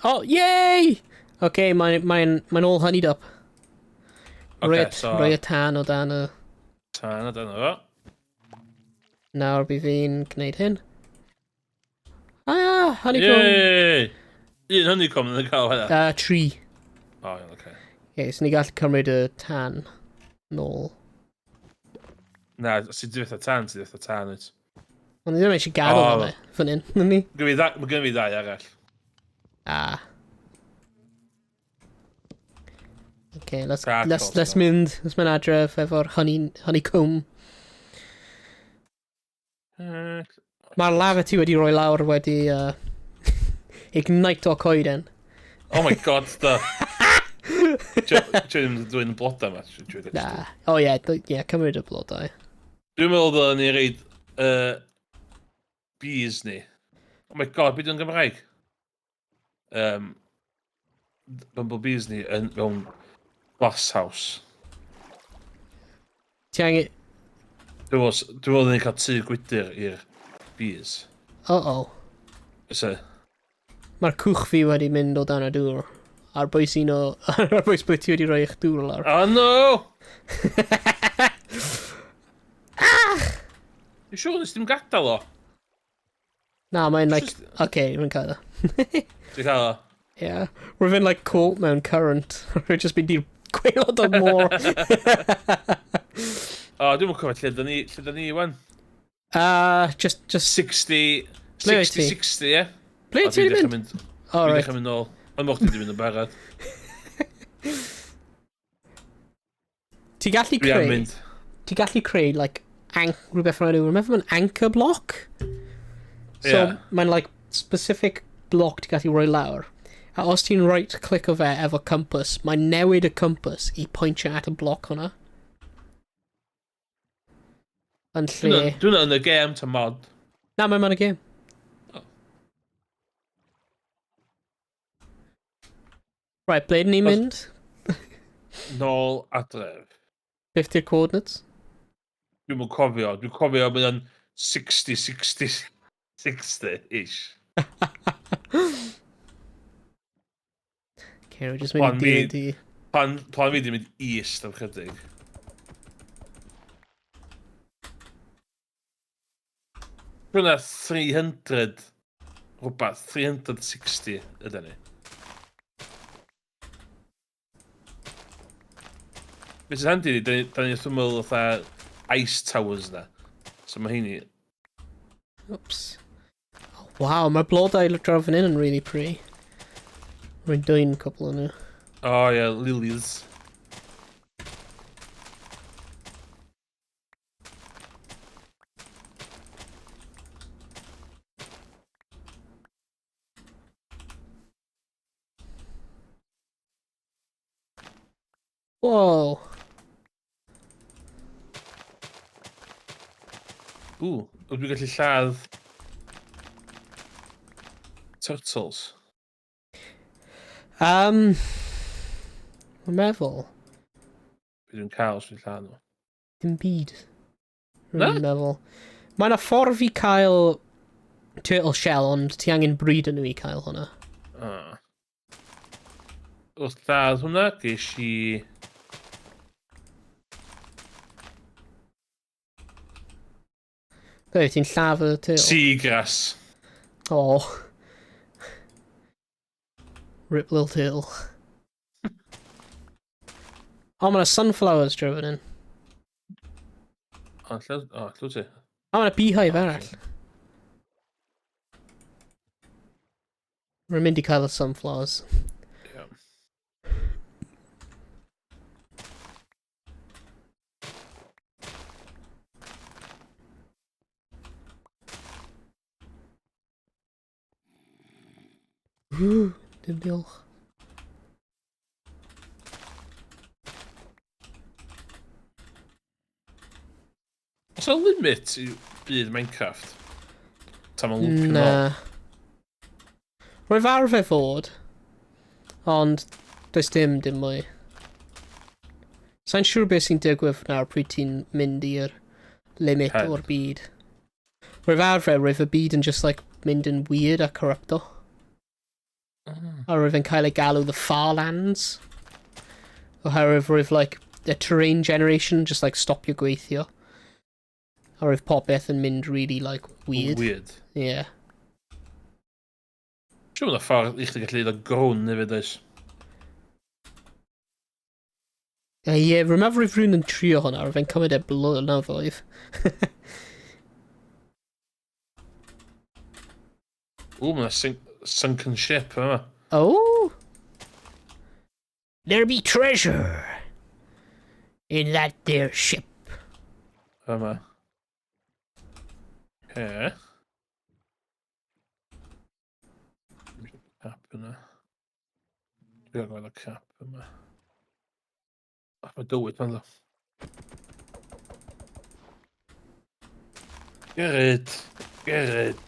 Oh, yay! Okay, mae'n all honeyed up. Okay, so... Rhoi y tan o dan y... Tan o dan o. Nawr bydd fi'n gwneud hyn. Ah, honeycomb! Yay! Un honeycomb yn y cael hynna? Tree. Oh, yeah, okay. Okay, so ni gallu cymryd y tan nôl. Na, sy'n dweud y tan, sy'n dweud y tan wyt. Ond ni ddim eisiau gadael yna, fan hyn, ni? Mae gen fi ddau arall. Ah. Okay, let's mynd adref efo'r honeycomb. Mae'r lava ti wedi rhoi lawr wedi ignite o coeden. Oh my god, da. Dwi'n dwi'n blodau yma. Na. Oh yeah, cymryd y blodau. Dwi'n meddwl dda ni reid bees ni. Oh my god, beth yw'n Gymraeg? Bumblebees ni yn mewn glass house. Ti angen... Dwi'n meddwl ni'n cael tŷ gwydyr i'r bees. Uh-oh. Ysa? Mae'r cwch fi wedi mynd o dan y dŵr. A'r bwys un o... A'r bwys beth ti wedi rhoi eich dŵr lawr. Oh no! Dwi'n siŵr nes dim gadael o? Na, mae'n like... Okay, mae'n cael o. Dwi'n cael o? Yeah. Rwy'n fynd like caught mewn current. Rwy'n just mynd i'r gweilod o môr. O, dwi'n mwyn cofio lle da ni, wan? Just... 60 Ble wyt ti? 60, ie? Ble ti wedi mynd? O, Dwi'n right. dechrau mynd nôl. Ond moch ti wedi mynd yn barod. Ti gallu Dwi am creu... mynd. Ti gallu creu, like, rhywbeth rhaid i'w... Remember mae'n anchor block? So, Ie. mae'n, like, specific block ti gallu rhoi lawr. A os ti'n right-click o fe efo compass, mae'n newid y compass i pwyntio at y block hwnna. Yn lle... Dwi'n yn y game to mod. Na, mae'n y game. Oh. Right, ble dyn ni'n mynd? Nôl adref. Beth di'r coordinates? Dwi'n mwyn cofio. Dwi'n cofio bod yn 60, 60, 60-ish. Okay, we're just mynd i D&D. Plan fi di mynd east am chydig. Rwyna 300, rhywbeth, 360 ydyn ni. Beth sy'n handi ni, da ni wrth ymwyl fatha Ice Towers na. So mae heini... Oops. Oh, wow, mae'r blodau draw fan hyn yn really pretty. Rwy'n dwy'n cwbl o'n nhw. Oh yeah, lilies. Whoa. Ydw i'n gallu lladd... Turtles. Mae'n meddwl. Bydd dwi'n cael os dwi'n lladd nhw. Dim byd. Na? Rwy'n meddwl. Mae yna ffordd i cael turtle shell, ond ti angen breed yn nhw i cael hwnna. Wrth lladd hwnna, ges i... Be, ti'n lladd y turtle? Seagrass. Oh. Rip little turtle. O, mae yna sunflowers draw fan hyn. O, llw ti. O, mae yna beehive arall. Rwy'n mynd i cael y sunflowers. Ie. Dim diolch. Oes yna limit i byd Minecraft? Tam yn lwpio nôl? Na. Rwy'n fawr fe fod, ond does dim mwy. Sa'n siŵr beth sy'n digwydd nawr pryd ti'n mynd i'r limit Pen. o'r byd. Rwy'n fawr fe, roedd y byd yn just like mynd yn weird a corrupto. A roedd yn cael ei galw the Farlands. Oherwydd roedd like the terrain generation just like stopio gweithio. A roedd popeth yn mynd really like weird. Weird. Yeah. Siwr yna ffordd i chdi gallu neud o grwn hefyd oes? Ie, remember if rhywun yn trio hwnna, roedd e'n cymryd e blynyddoedd. Mae yna sunken ship yma. Oh! There be treasure in that there ship. Yma. He. Cap yna. Dwi'n gweld y cap yma. Mae dywyd fan ddo. Geryd. Geryd.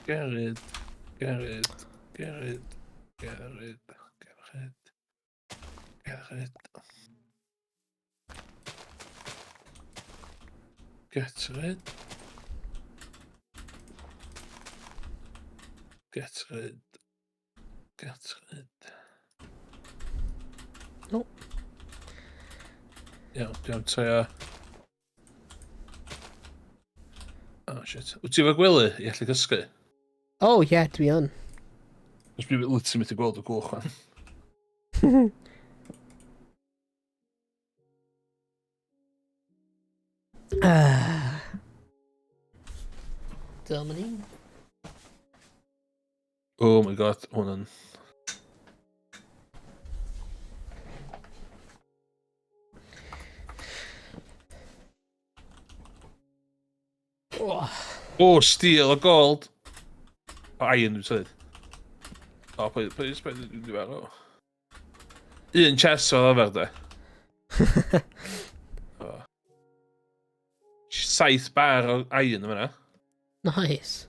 Geryd. Geryd. Geryd. Geryd. Geryd. Geryd. Get rid. Get rid. Get rid. No. Iawn, dwi'n trio... Oh, shit. Wyt ti efo gwely i allu cysgu? Oh, yeah, dwi yn. Os dwi'n literally mynd i gweld y gwch fan. Dominie. Oh my god, hwnna'n... O, steel o gold! O, iron, dwi'n sylud. O, pwy dwi'n fel, o. Un chest o'r arfer, de. O. 7 bar o iron yma na. Nice.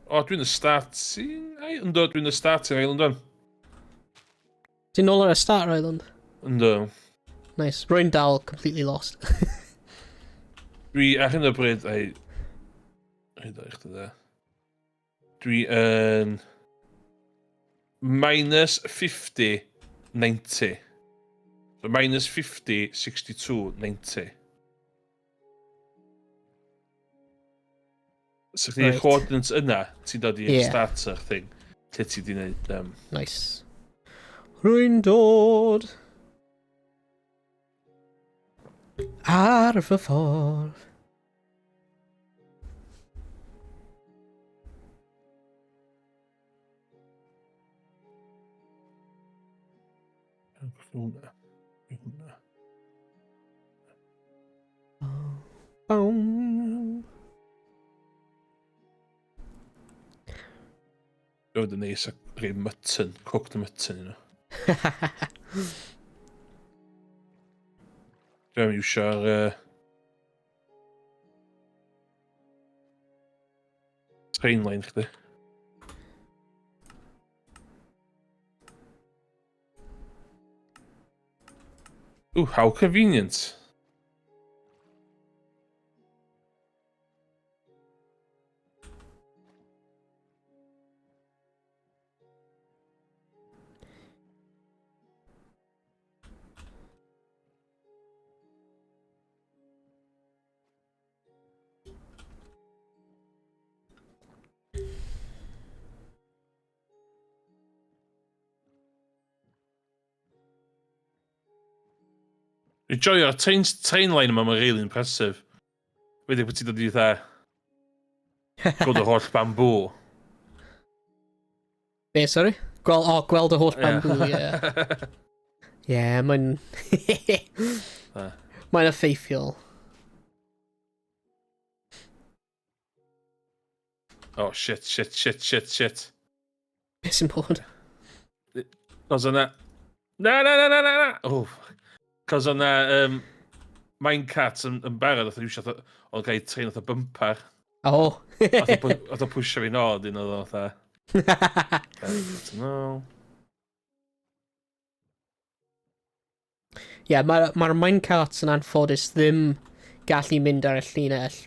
O, dwi'n y starting island. Ynddo, dwi'n y starting island o'n. Ti'n nôl ar y Starter Island? Ynddo. Nice. Rwy'n dal completely lost. Dwi ar hyn o bryd, ai... Hyd o'ch da. Dwi yn... minus 50, 90. So minus 50, 62, 90. So chdi'r coordinates yna, ti'n dod i'r starter thing, lle ti di wneud... Nice. Rwy'n dod ar fy ffordd. Hwna. Boom. Roedd yn neis a rhoi mutton, cooked mutton yno. Dwi'n iwsio'r... train line chdi. Ooh, how convenient. Dwi'n joio'r train line yma, mae'n really impressive. Wedi bod ti'n dod i dda. Gweld y holl bamboo. Be, sorry? Gweld y holl bamboo, ie. Ie, mae'n... Mae'n effeithiol. Oh, shit. Be sy'n bod? Cos o'na... Na! Oh, cos o'na... Minecart yn barod, oedd iwsio... Oedd gael train oedd o bumper. Oh. Oedd o pwysio fi nod un oedd o fatha. Ie, mae'r minecarts yn anffodus ddim gallu mynd ar y llinell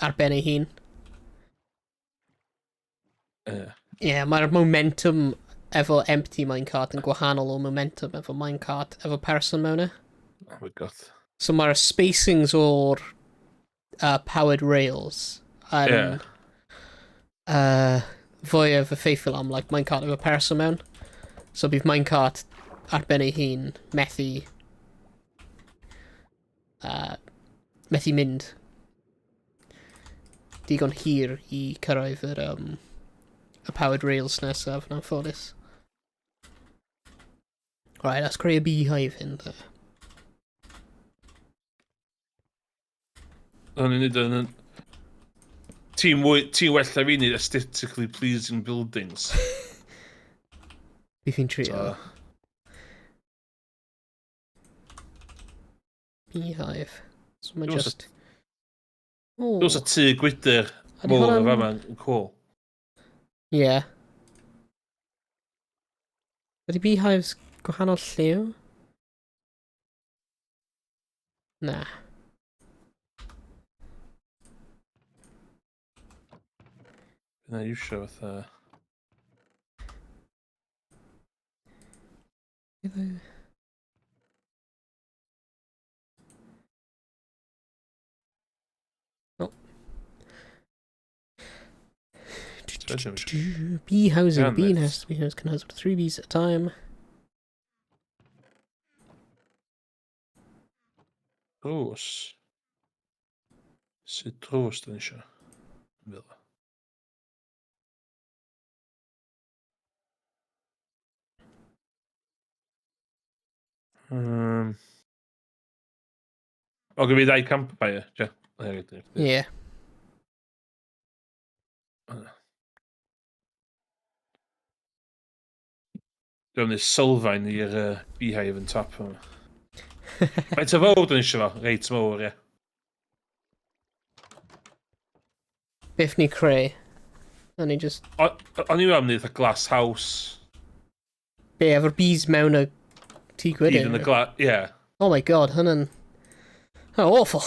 ar ben ei hun. Ie, mae'r momentum efo empty minecart yn gwahanol o momentum efo minecart efo person mewn e. Oh my god. So mae'r spacings o'r powered rails yn fwy of effeithiol am like minecart efo person mewn. So bydd minecart ar ben ei hun methu mynd digon hir i cyrraedd y powered rails nesaf yn anffodus. Right, let's create a beehive in there. O'n i'n neud yn... Ti'n well a fi neud aesthetically pleasing buildings. Bydd fi'n trio. Beehive. So mae just... Dwi'n a tŷ gwydr mowr o fama yn cool. Ie. Ydy beehives gwahanol lliw? Na. Yna iwsio fatha... Bee housing. Damn Bee it. nest. Bee house can house up to 3 bees at a time. Roos. Citroos dan is je willen. Ook weer die kamp bij je. Ja. Yeah. Dan is Sylvain hier beehive tap. Maar het is wel dan is je wel reeds more, ja. Biffney Cray. And he just... O'n i am wneud y glass house. Be, efo'r bees mewn y tŷ Hyd gwydr. yn y glass, yeah. Oh my god, hynna'n... Oh, awful.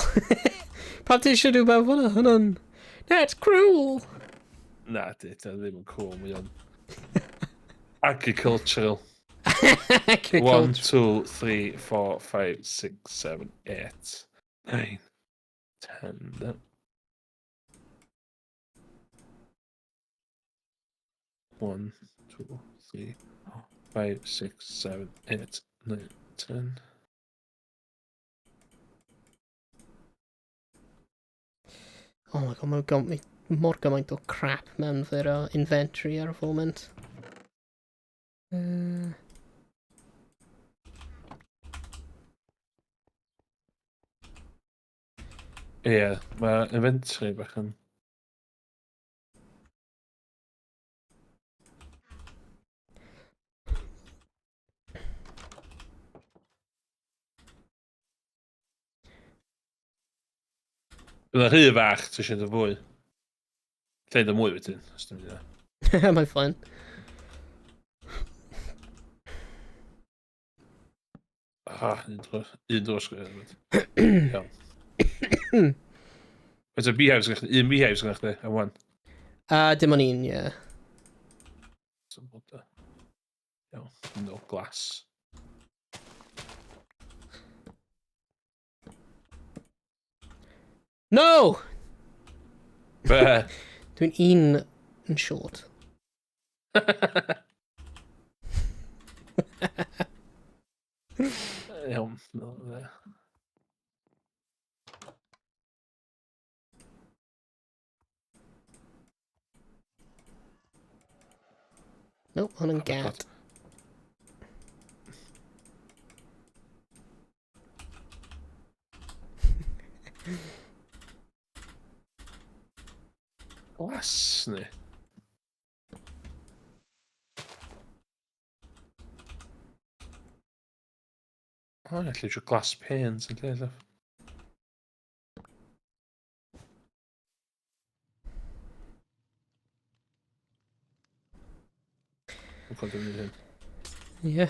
Pam ti eisiau rhywbeth fel hwnna? Hynna'n... That's cruel. Na, dit ddim yn cool, mae o'n agricultural. 1, 2, 3, 4, 5, 6, 7, 8, 9, 10. One, 2, 3, 4, 5, 6, 7, 8, 9, 10. Oh my god, mae'n got mor gymaint o crap mewn fy'r inventory ar y foment. Ie, mae inventory bach yn... Bydd y rhy fach, ti eisiau dy fwy. Lle'n dy mwy wedyn, os dim yna. Mae'n fine. Un drws gwyd. Iawn. Oes y beehives gyda chdi? Un beehives gyda chdi, a wan. Dim ond un, ie. Iawn, no glass. No! Be? Dwi'n un yn short. Iawn, no, fe. Nope, hwn yn gat. Glass, ni. O, allu drwy glass panes yn lle, dda. Yeah.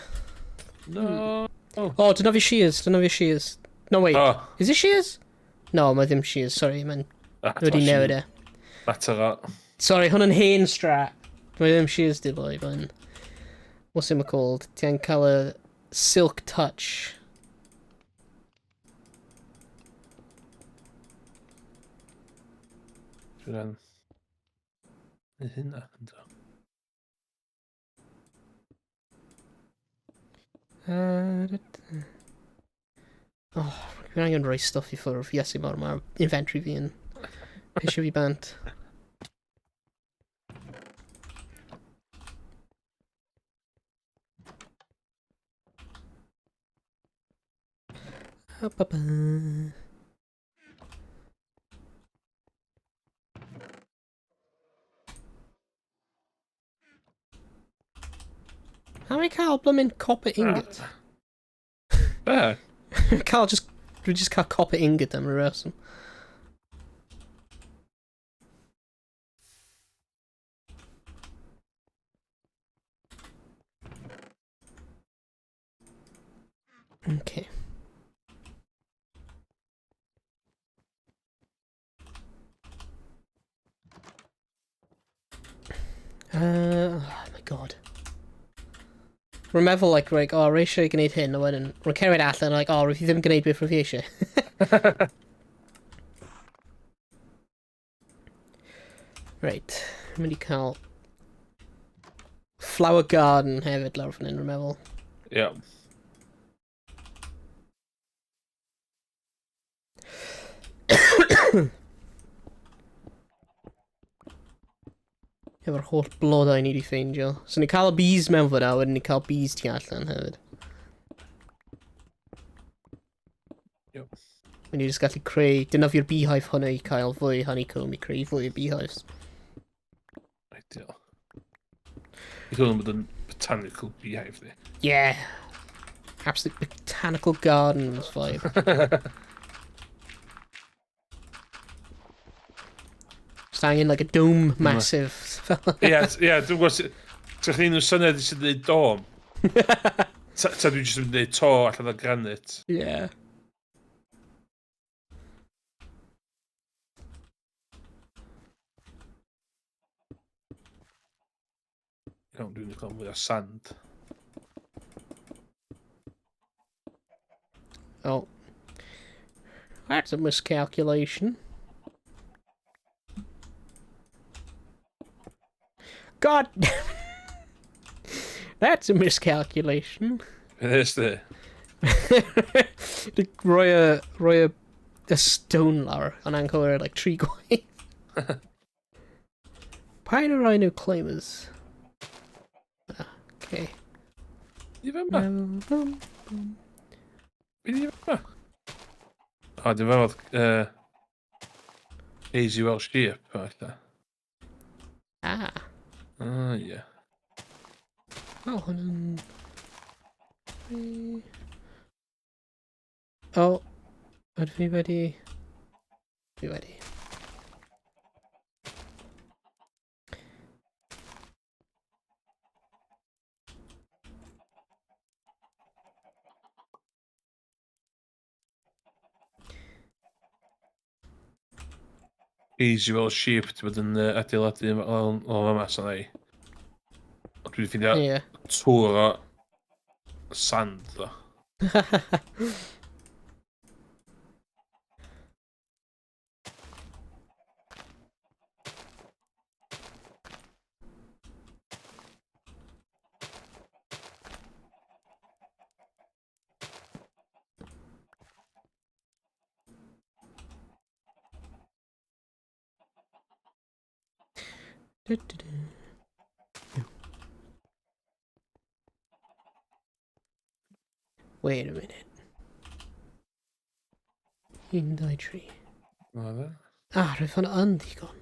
No. Oh, dyna fi shears, dyna fi shears. No, wait. Oh. Is it shears? No, mae ddim shears, sorry, mae'n... Wedi newid e. Matter that. Sorry, hwn yn hen strat. Mae ddim shears di boi, mae'n... What's it called? Ti'n cael y silk touch. Dwi'n hynna, ynddo. Oh, fi'n angen rhoi stuff i ffwrdd. Yes, i mor, mae'r inventory fi yn pisio fi bant. How many cael blymyn copper ingot? Be? Cael just... Dwi just cael copper ingot am y reswm. Okay. Oh my god. Rwy'n meddwl, like, oh, rwy eisiau gwneud hyn, a wedyn, rwy'n cerdded allan, like, oh, rwy fi ddim yn gwneud beth rwy fi eisiau. Right. mynd i cael flower garden hefyd lawr fan hyn, rwy'n meddwl. Ie. Efo'r holl blodau ni wedi ffeindio. So ni cael y bees mewn fyna, wedyn ni cael bees tu allan hefyd. Ie. Ni jyst gallu creu, dynafio'r beehive hwnna i cael fwy honeycomb i creu fwy o beehives. Ideal. I ddod yn botanical beehive ni. Yeah! Absolute botanical gardens vibe. Just hanging like a dome massive. Ie, dwi'n gwybod sut... T'ch chi'n nhw'n syniad i sy'n dweud dom? Ta dwi'n jyst yn dweud to allan o granit. Yeah. Iawn, dwi'n cael mwy o sand. Oh. That's a miscalculation. God! That's a miscalculation. Ys di? Roi a stone lawr, yn anghywir, like, tree gwaith. Pa'n o rhino climbers? Okay. Di fe yma? Be di fe yma? O, di fe fod... Easy Welsh Sheep, falle. Ah. Ah, ie. Oh, hwn Oh, ydw fi wedi... Fi wedi. Easy Welsh Sheep, ti bod yn adeiladu o fama, sa'n ei. Dwi wedi ffindio tŵr o sand, ddo. Wait a minute. Un, dau, tri. O, dde? Ah, rwy'n fan yn ddigon.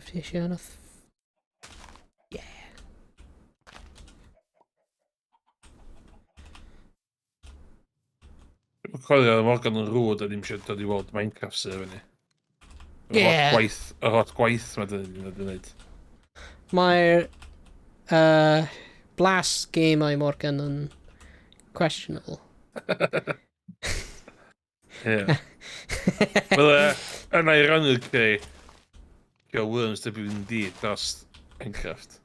If eisiau yna... Yeah. Dwi'n cofio Morgan yn rwyd a ddim eisiau dod i weld Minecraft sy'n fyny. Yeah. Yr hot gwaith mae dyn ni'n gwneud. Mae'r blast game I Morgan yn questionable. Ie. Wel, yn ironically, gael worms WD dros Minecraft.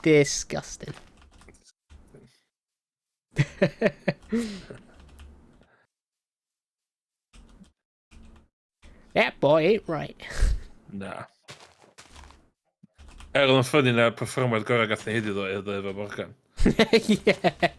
Disgusting. That boy ain't right. Na. Yn ffynnu na perfformiad gorau gath ni Heddiw efo Morgan. Yeah.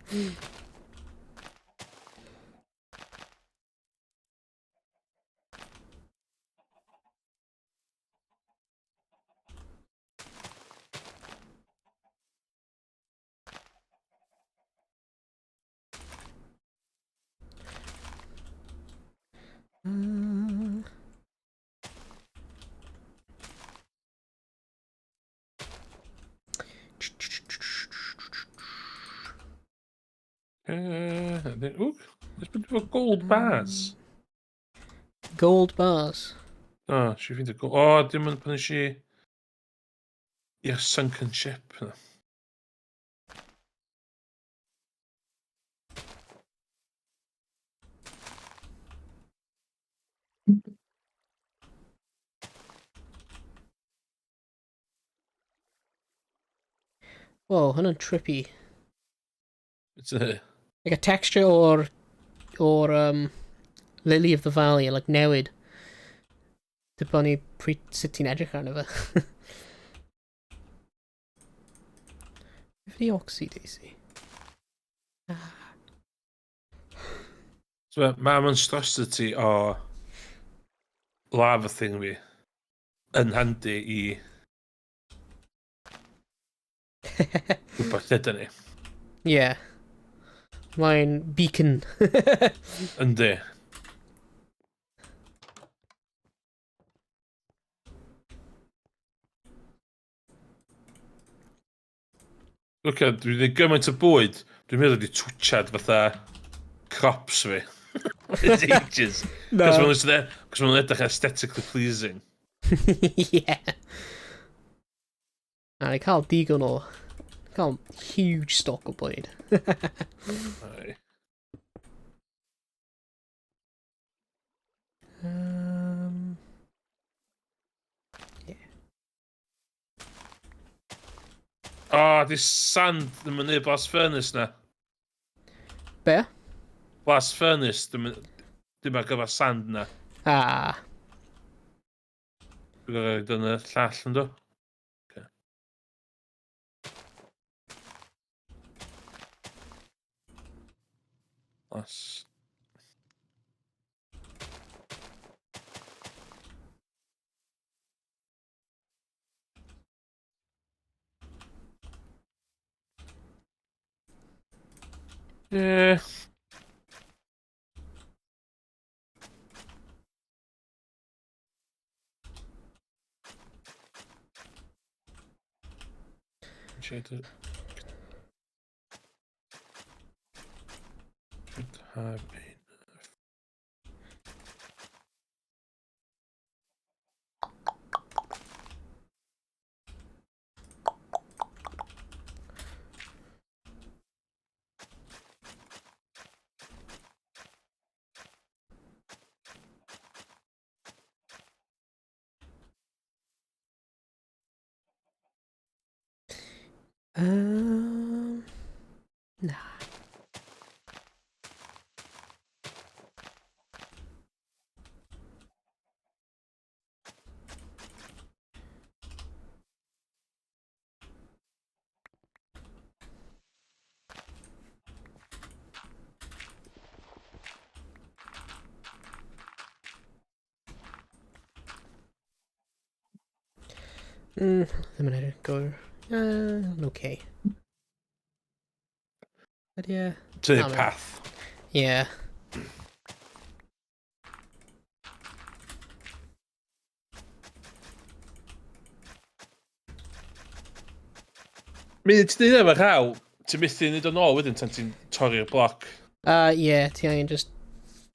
Oop, there's been gold bars. Gold bars. O, si ffeindio gold... O, dim yn pan si... I'r sunken ship. Whoa, hwnna'n trippy. It's a... Like a texture or Lily of the Valley, like newid. Dibynnu sut ti'n edrych arno fe. Beth ydi Oxy Daisy? So mae monstrosity o lava thing fi yn handi i gwybod lle dyn ni. Yeah. Mae'n beacon. Yndi. Look, dwi wedi gymaint o bwyd, dwi'n meddwl wedi twchad fatha crops fi. It's ages. No. Cos ma'n edrych aesthetically pleasing. Yeah. A ni cael digon o... Cael huge stock o bwyd. Aye. Yeah. Oh, di sand ddim yn neud blast furnace na. Be? Blast furnace dim ar gyfer sand na. Ah. Dwi'n gorau dyn y llall yn do. Okay. Blast. Yeah. Should have enough. Nah. Ddim yn edrych gwr. Okay. But yeah. To the path. Yeah. Mi ti'n dweud efo rhaw, ti'n methu nid o'n ôl wedyn tan ti'n torri'r bloc. Yeah, ti angen just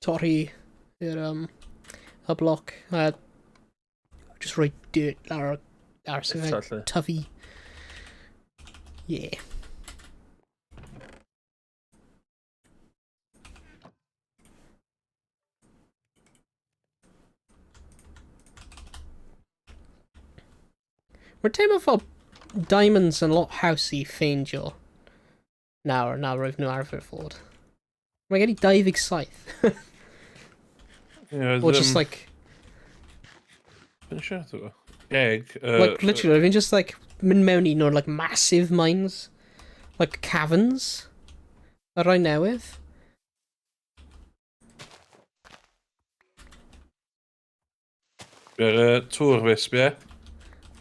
torri y bloc a just rhoi dirt ar sy'n Eto, tyfu. Yeah. Mae'r teimlo fel diamonds yn lot haws i ffeindio nawr roedd nhw arfer fod. Mae gen i 27. Yeah, Or just like... Finisher, dwi. Egg. Like, literally, fi'n just like mynd mewn i un o'r like massive mines. Like caverns. A rai newydd. By'r tŵr wisp, ie?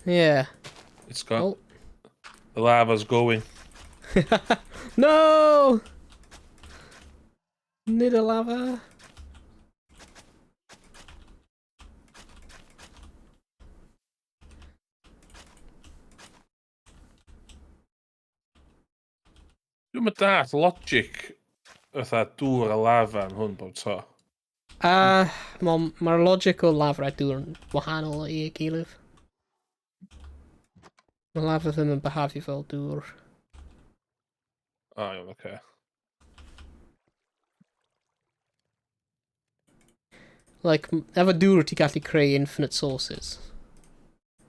Yeah. It's got... Oh. The lava's going. No! Nid y lava. Dwi'n mynd dath logic fatha dŵr a lava yn hwn bob to. Mae'r logic o lava a dŵr yn wahanol i gilydd. Mae lava ddim yn behafio fel dŵr. O, iawn, oce. Like, efo dŵr ti gallu creu infinite sources.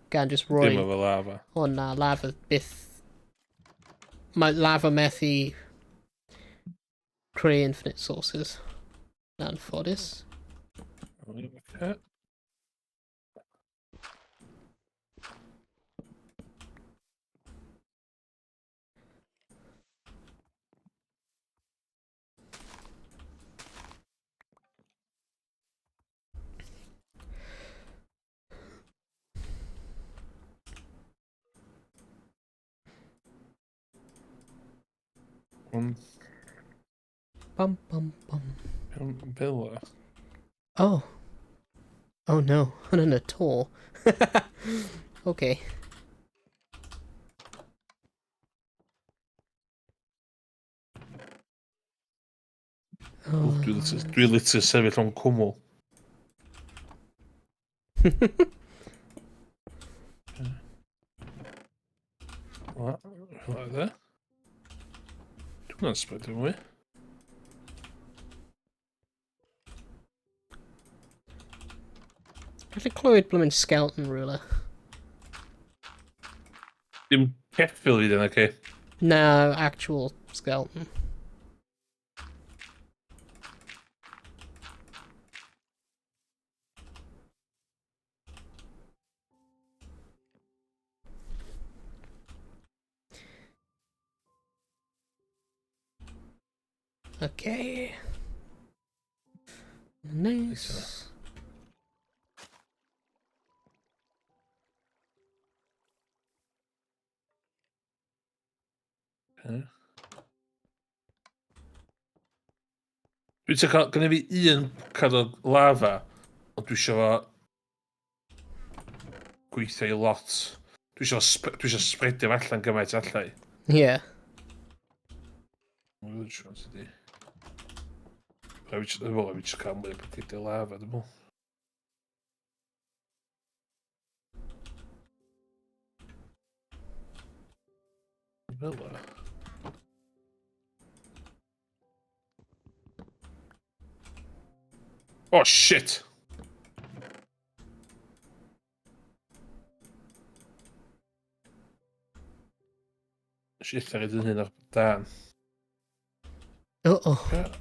Gan just roi... Dim efo lava. O na, lava byth mae lava methu creu infinite sources. Yn anffodus. Okay. Bum, bum, bum. Villa. Oh. Oh no, not at all. Okay. Oh, dwi literally sefyll o'n cwmwl. Like there. Dwi'n spread yn mwy. Gallu clywed blymyn skeleton ruler. Dim ceffil i dyn, okay? No, actual skeleton. Okay. Nice. Okay. Dwi'n teimlo, gynnu fi un cadw lava, ond dwi eisiau fo gweithio i lot. Dwi eisiau spredio allan gymaint allan. Yeah. Dwi'n siŵr sydd wedi. Fi eisiau cael mwy o bwcidio lava, dwi'n meddwl. Villa. Oh, shit! Shit, ar ydyn hyn o'r dan. Uh-oh. Yeah.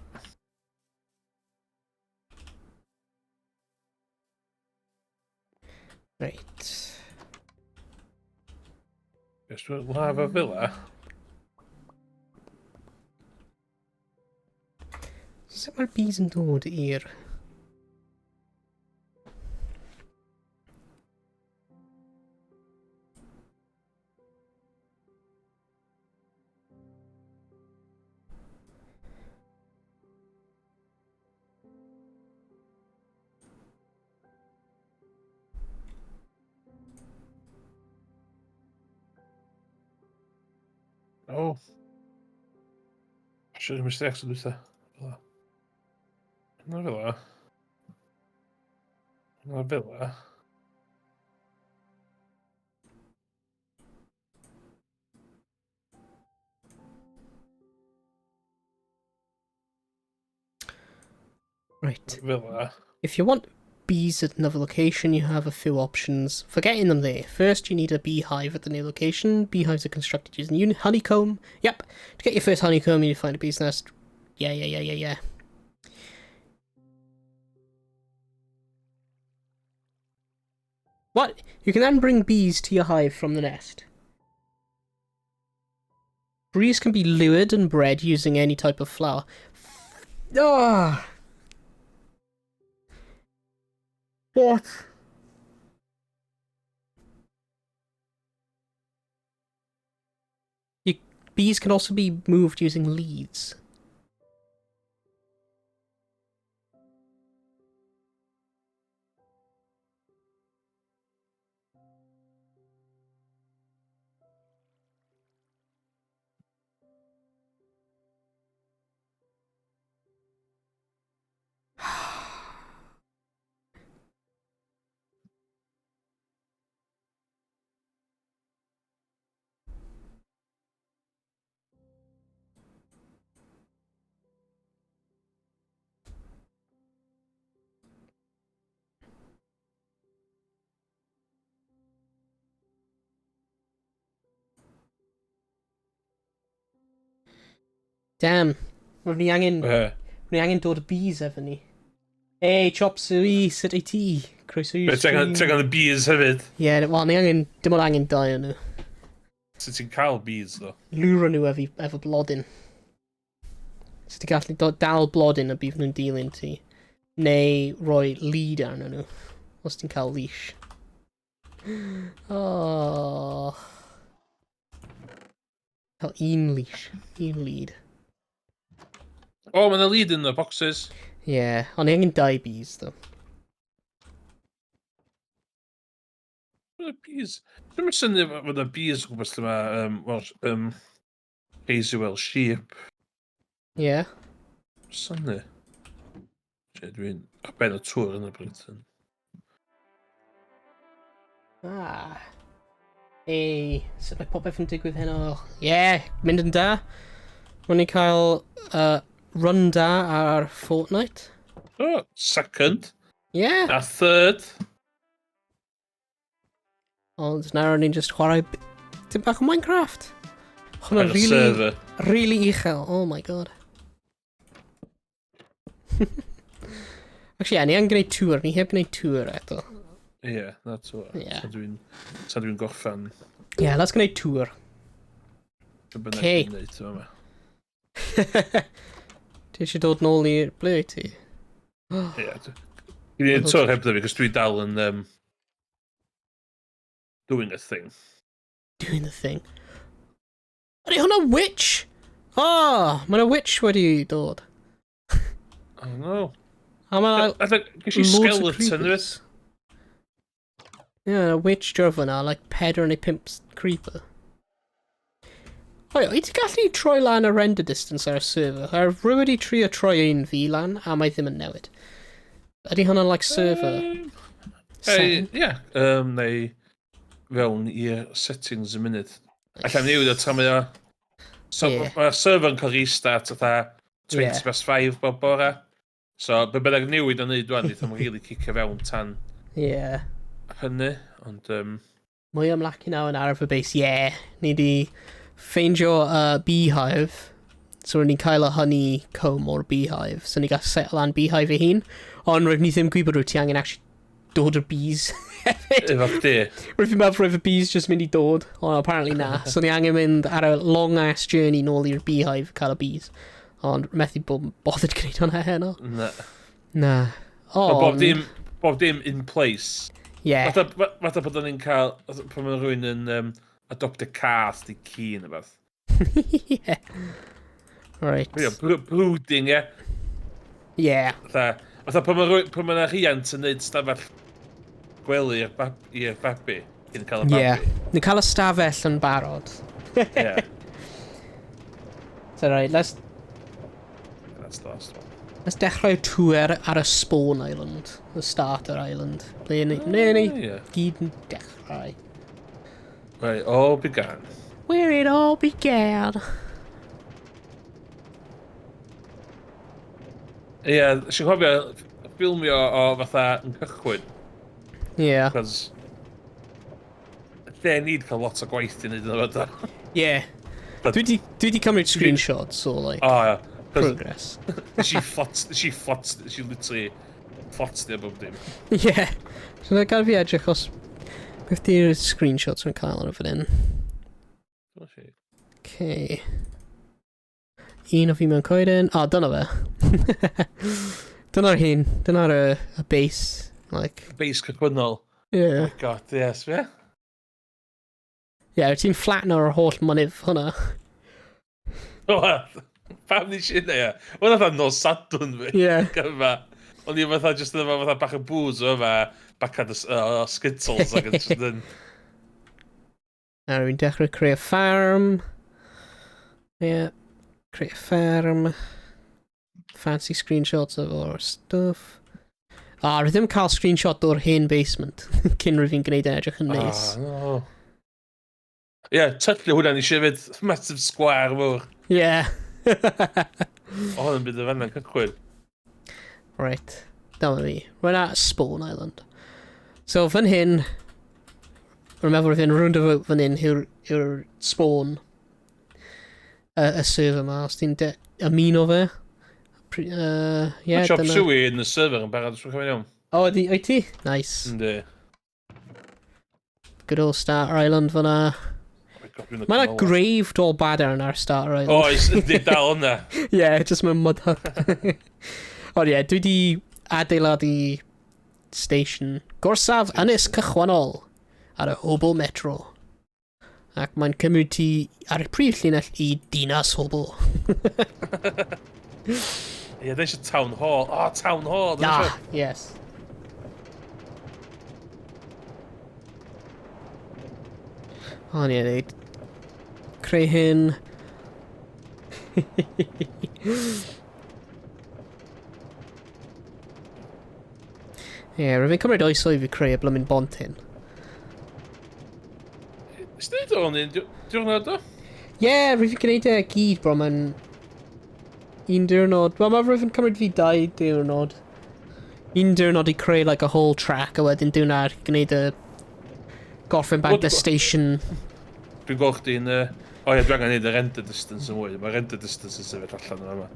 Right. Yes, dwi'n lava villa. Sut mae'r bees yn dod i'r... Oh. Siwr yw'n mistakes yn dweud. Na villa. Na villa. Right. Villa. If you want bees at another location, you have a few options for getting them there. First, you need a beehive at the new location. Beehives are constructed using honeycomb. Yep. To get your first honeycomb, you find a bee's nest. Yeah. What? You can then bring bees to your hive from the nest. Bees can be lured and bred using any type of flower. Ah! What? Bees can also be moved using leads. Damn. Rwy'n ni angen dod y bees efo ni. Hey, chops yw i, sut ei ti? Croeso i'r stream. Teg on y bees hefyd. Ie, wel, ni angen, dim ond angen dau yn nhw. Sut ti'n cael bees, ddo? Lwro nhw efo blodyn. So ti'n gallu dal blodyn a bydd nhw'n dilyn ti. Neu rhoi lead arno nhw. Os ti'n cael leash. Oh. Cael un leash. Un lead. O, mae'n y lead yn y boxes. Ie, yeah, ond ni angen dau bees, ddo. Mae'n y bees. Dwi'n mynd syni fod y bees o gwybod yma, Hazy Well Sheep. Ie. Yeah. Syni. Dwi'n ben y tŵr yn y Britain. Ei, sut mae popeth yn digwydd heno? Ie, yeah, mynd yn da. Mae'n ni cael run da ar Fortnite. Oh, second. Ie. Yeah. A third. Ond nawr ni'n just chwarae dim bach o Minecraft. Hwna'n server. really uchel. Oh my god. Actually, ni yn gwneud tŵr. Ni heb gwneud tŵr eto. Yeah, that's what. Yeah. So dwi'n gorffan. Yeah, let's gwneud tŵr. Okay. Ti eisiau dod nôl i'r ble ti? Ie. Dwi'n tŵr heb dda fi, cos dwi dal yn doing a thing. Doing the thing. Ydy hwnna witch? Oh, mae yna witch wedi dod. Oh no. A mae I think ges i skeleton of it. Yeah, a witch drove yna, like 4 neu 5 creeper. O ie, i ti gallu troi lan y render distance ar y server? Ar rwy wedi trio troi un fi lan, a mae ddim yn newid. Ydy hwnna'n like server? Ie, neu fewn i'r settings y munud. Allan newid o tan mae o... So, mae'r server yn cael restart o 20:05 bob bora. So, be byddai'r newid o'n neud dwi'n eitha mae'n really cicio fewn tan hynny, ond... Mwy ymlacu nawr yn arfer base, ni di ffeindio beehive. So, ni'n cael y honeycomb o'r beehive. So, ni gael set lan beehive ei hun. Ond rwy'n ni ddim gwybod rwy'n ti angen actually dod o'r bees hefyd. Efo chdi. Rwy'n fi'n meddwl rwy'n y bees just mynd i dod. Ond apparently na. So, ni angen mynd ar y long ass journey nôl i'r beehive cael y bees. Ond methu bothered gwneud hwnna heno. Na. Bob dim in place. Yeah. Fatha bod ni'n cael... Pan mae rhywun yn adopt a cath di ci yn y fath. Yeah. Right. Brooding, ie. Yeah. Fatha pan mae rhiant yn neud stafell gwely i'r babi. Cyn cael y babi. Yeah. Ni'n cael y stafell yn barod. Yeah. So right, let's dechrau tŵr ar y Spawn Island. The Starter Island. Ble ni gyd yn dechrau. Where it all began. Where it all began. Ie, eisiau cofio ffilmio o fatha yn cychwyn. Yeah. Cos... Lle ni cael lot o gwaith i wneud yn y fydda. Yeah. Dwi di cymryd screenshots o, like, progress. She literally flots there bob dim. Yeah. So na gael fi edrych os... Beth di'r screenshots yn cael ar y fan hyn? Okay. Un o fi mewn coeden. Dyna fe. Dyna'r hyn. Dyna'r y base. Like... Base cychwynnol. Yeah. Oh my god, yes, yeah. Yeah, ti'n flatno ar holl mynydd hwnna. Pam ni sy'n neu? Wel, fatha nos sadwn fi. Yeah. Ond i fatha just yn fatha bach o booze o fa, bacad o Skittles ac yn just yn... Nawr, fi'n dechrau creu a farm. Yeah. Creu a farm. Fancy screenshots of our stuff. Rydw ddim cael screenshot o'r hen basement. Cyn rydw fi'n gwneud edrych yn neis. No. Ie, tyllu hwnna ni eisiau fyd massive square fawr. Yeah. O, hwnna'n byd y fanna'n cychwyn. Right. Dyma fi. Rwy'n at Spawn Island. So, fan hyn... Rwy'n meddwl rwy'n roundabout fan hyn yw'r spawn. Y server yma. Os ti'n ymuno fe. Chop suey yn y server yn barod, dwi'n cofio iawn. O, o'i ti? Nice. Ynddi. Good old Starter Island fyna. Mae yna grave dol badr yn ar Starter Island. Oes, ynddi dal yna. Yeah, just mewn mud hut. Ond ie, dwi di adeiladu station gorsaf ynys cychwannol ar y Hobo Metro. Ac mae'n cymryd ti ar y prif llinell i dinas Hobo. Ie, dda eisiau Town Hall. O, Town Hall. Yes. O, nie, neud. Creu hyn. Ie, rwy'n fi'n cymryd oesoedd fi creu y blymyn bont hyn. Ysdyd o'n un diwrnod o? Ie, rwy'n fi'n gwneud e gyd, bro, mae'n un diwrnod. Wel, mae rwy'n cymryd fi 2 diwrnod. Un diwrnod i creu, like, a whole track, a wedyn diwrnod gwneud y gorffen bag the station. Dwi'n gweld chdi'n... O ie, dwi'n angen neud y render distance yn mwy. Mae render distance yn sefyll allan yma.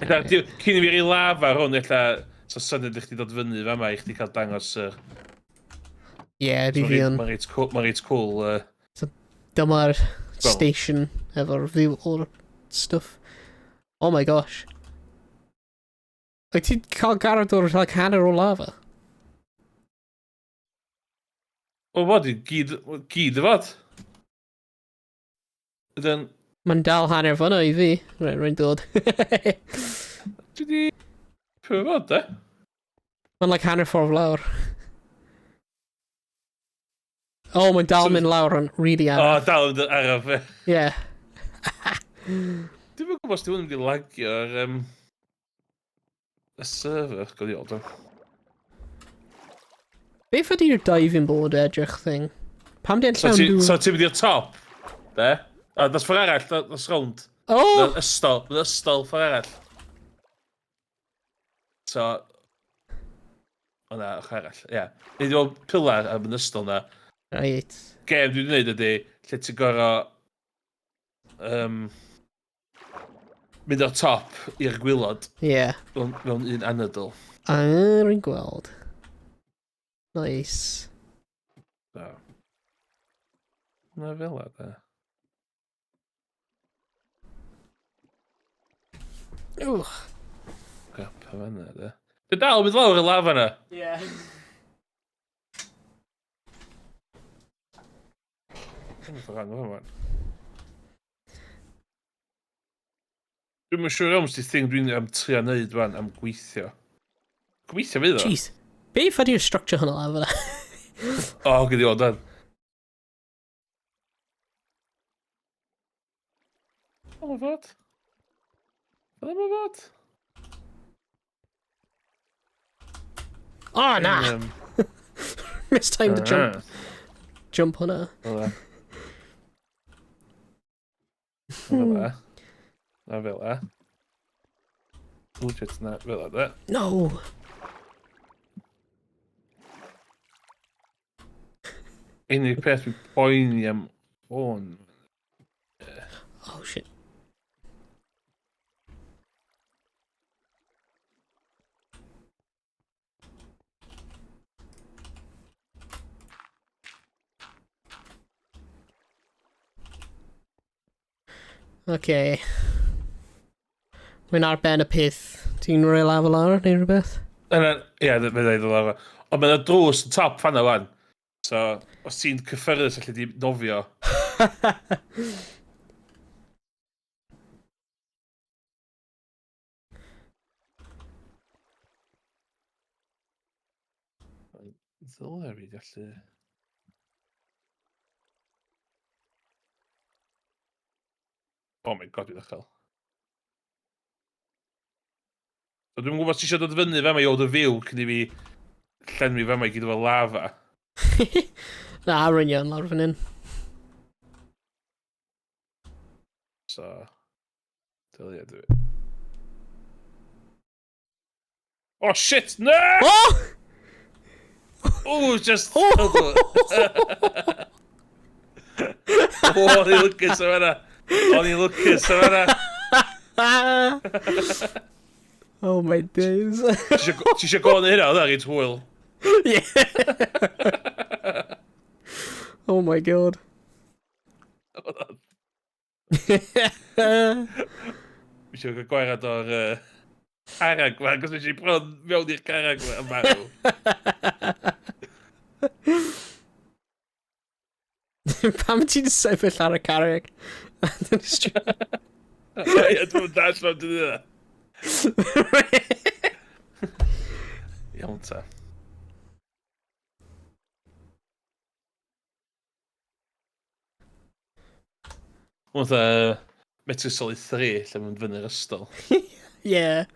Cyn i fi rei lafa hwn, illa... So syniad i chdi dod fyny fama i chdi cael dangos... Ie, fi fi yn. Mae'n reit cool. Dyma'r station efo'r view o'r stuff. Oh my gosh. Wyt ti'n cael garad o'r like, hanner o lava? O fod i gyd y fod. Ydyn... Mae'n dal hanner fyna i fi. Rwy'n dod. Dwi di... Pwy fod, de? Mae'n like hanner ffordd lawr. Oh, mae'n dal mynd lawr yn really araf. O, dal yn araf, e. Yeah. Dwi'n gwybod os dwi'n mynd i lagio'r... y server, godiol, do. Beth ydy'r diving board edrych thing? Pam di'n llawn dŵr? So ti'n mynd i'r top, de? O, das ffordd arall, das rownd. Oh! Mae'n ystol ffordd arall. So... O na, o'ch arall, ia. Nid yw'n pilar am yn ystol na. Right. Gem dwi'n gwneud ydy, lle ti'n gorau... mynd o'r top i'r gwylod. Yeah. Mewn un anadl. Rwy'n gweld. Nice. So. Na fel o, da. Wch. Gap o fanna, da. Dwi'n dal mynd lawr y lafa na. Yeah. Dwi'n mynd siŵr am sydd thing dwi'n am trio neud fan am gweithio. Gweithio fydd o? Jeez. Beth ydy'r structure hwnna lafo na? O, gyddi o, dan. O, ma fod. O, ma fod. Oh, na! Missed time to jump. Jump hwnna. O, da. Fel e. Na fel e. O, shit, na fel e, da. No! Unig peth fi'n poeni am hwn. Oh, shit. Okay. Mae'n arben y peth. Ti'n rhoi lafo lawr neu rhywbeth? Ie, fe dweud o lawr. Ond mae'n drws y top fan o wan. So, os ti'n cyffyrddus allu di nofio. Ddylai fi gallu... Oh my god, dwi'n ddechrau. So, dwi'n gwybod os ti eisiau dod fyny fe mae i oed y fyw cyn i fi llenwi fe mae i gyd efo lava. Na, rwy'n iawn lawr fan hyn. So, dylia dwi. Oh shit, no! Oh! Oh, just... Oh, ni lwcus o fanna. O'n i'n lwcus am hynna. Oh my days. Ti eisiau go yn hynna, oedd e'n hwyl. Yeah. Oh my god. Ti eisiau gael gwairad o'r carag ma, cos eisiau bron mewn i'r carag ma yn marw. Pam ti'n sefyll ar y carreg? Ie, dwi'n dash fan dyn nhw. Iawn ta. Hwnnw Metro Solid 3 lle mae'n fyny'r ystol. Yeah.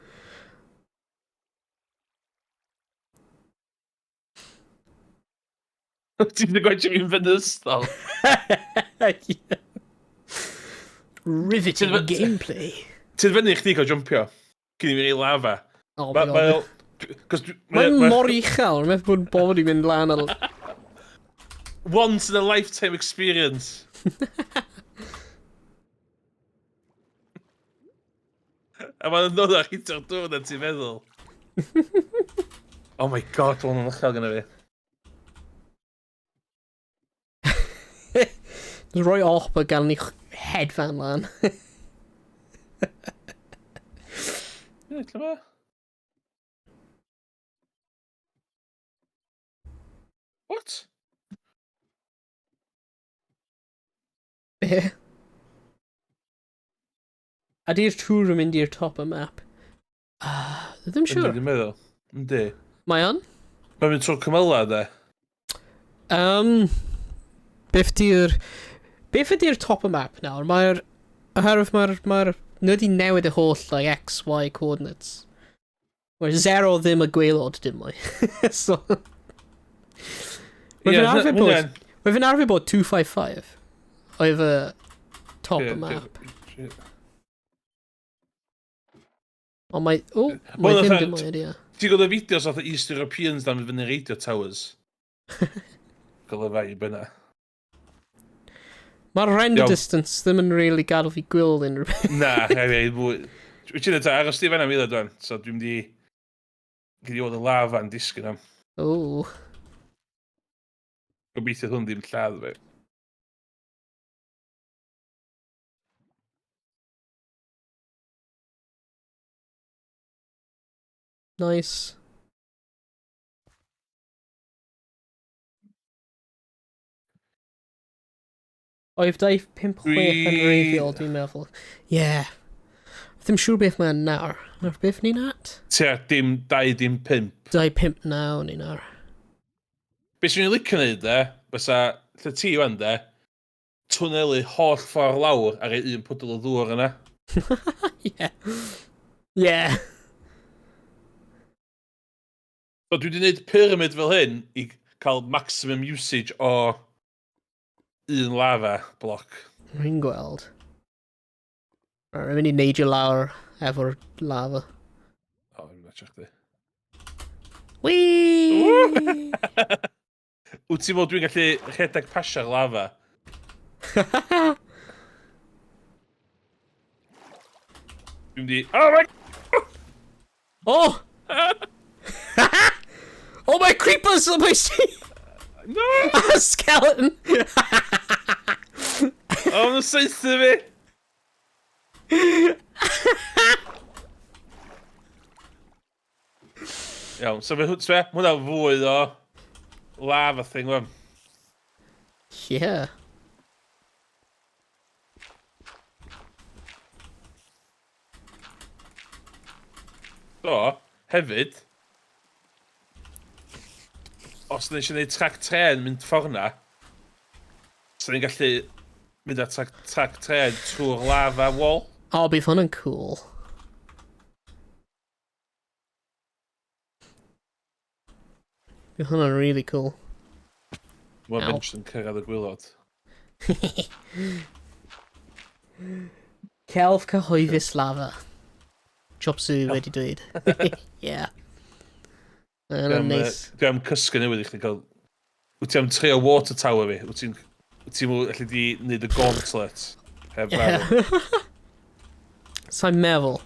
Ti'n mynd gwaith fi'n fyny'r ystol? Yeah. Riveting gameplay. Ti'n fyny chdi cael jumpio? Cyn i fi ei lava. Oh my god. Mae'n mor uchel, mae'n bod bod i'n mynd lan ar... Once in a lifetime experience. A mae'n dod o'ch hito'r dŵr na ti'n meddwl. Oh my god, o'n uchel gyda fi. Just roi op a gael ni hedfan lan. Ie, lle ma? What? Be? Ydy'r tŵr yn mynd i'r top y map? Ddim siwr. Ynddi, dwi'n meddwl. Ynddi. Mae on? Mae'n mynd trwy'r cymyla, de? Beth ydy'r top y map nawr? Mae'r nid i newid y holl like, X, Y coordinates. Mae'r 0 ddim y gwaelod dim mwy. So... Mae fy'n arfer bod 255 oedd y top y map. Ond mae... O, mae ddim dim mwy idea. Ti'n gwybod y fideos oedd East Europeans dan fyny Radio Towers? Golygfa i byna. Mae'r render distance ddim yn really gadw fi gwyl unrhyw. Na, hefyd, fwy... Wyt ti'n dweud, agos ti fanna mi ddod, so dwi'n di... Gyd i oedd y lava yn disgyn am. O. Gobeithio hwn ddim lladd fi. Nice. Oedd 5-6 yn reveal, dwi'n meddwl. Yeah. Ddim siŵr beth mae'n nawr. Nawr beth ni'n at? Tia, dim 2, dim 5. 2-5 naw ni'n nawr. Be sy'n ni'n licio wneud, de, fysa, lle ti ywan, de, twnelu holl ffordd lawr ar ei un pwdl o ddŵr yna. Yeah. Yeah. So dwi wedi gwneud pyramid fel hyn i cael maximum usage o un lava bloc. Rwy'n gweld. Rwy'n mynd i neidio lawr efo'r lava. O, dwi'n meddwl chdi. Whee! Wyt ti'n meddwl dwi'n gallu rhedeg pasio'r lava? Dwi'n di... Oh my... Oh! Oh my creepers! Oh my... No! A skeleton! Oh, mae'n seithio fi! Iawn, so fe hwnna fwy o lava thing, wan. Yeah. So, hefyd, os ydyn eisiau gwneud trac tren mynd ffordd na, so ni'n gallu mynd ar trac tren trwy'r lava wall. Oh, bydd hwnna'n cool. Bydd hwnna'n really cool. Mae'n bench yn cyrraedd y gwylod. Celf cyhoeddus lava. Chop suey wedi dweud. Yeah. Yna'n neis. Dwi am cysgu newydd i chdi cael... Wyt ti am trio water tower fi? Wyt ti'n allu di wneud y gauntlet? Heb meddwl. Sa'n meddwl.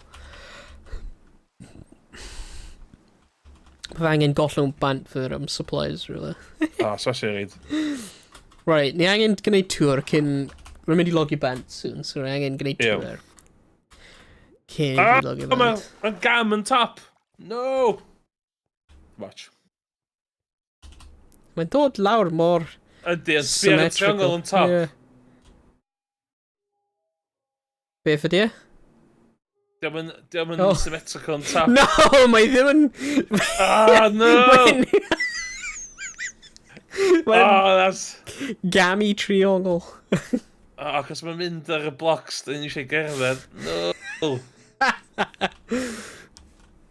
Bydd angen gollwng bant fyr supplies, really. So eisiau reid. Right, ni angen gwneud tŵr cyn... Rwy'n mynd I logio bant soon, so rwy'n angen gwneud tŵr. Cyn I logio bant. Mae'n gam yn top! No! Watch. Mae'n dod lawr mor... Ydy, yn sbio'r triangle yn top. Yeah. Beth ydy e? Diolch yn symmetrical yn top. No, mae ddim yn... No! That's... Gammy triangle. Cos mae'n mynd ar y blocs dyn ni eisiau gerdded. No!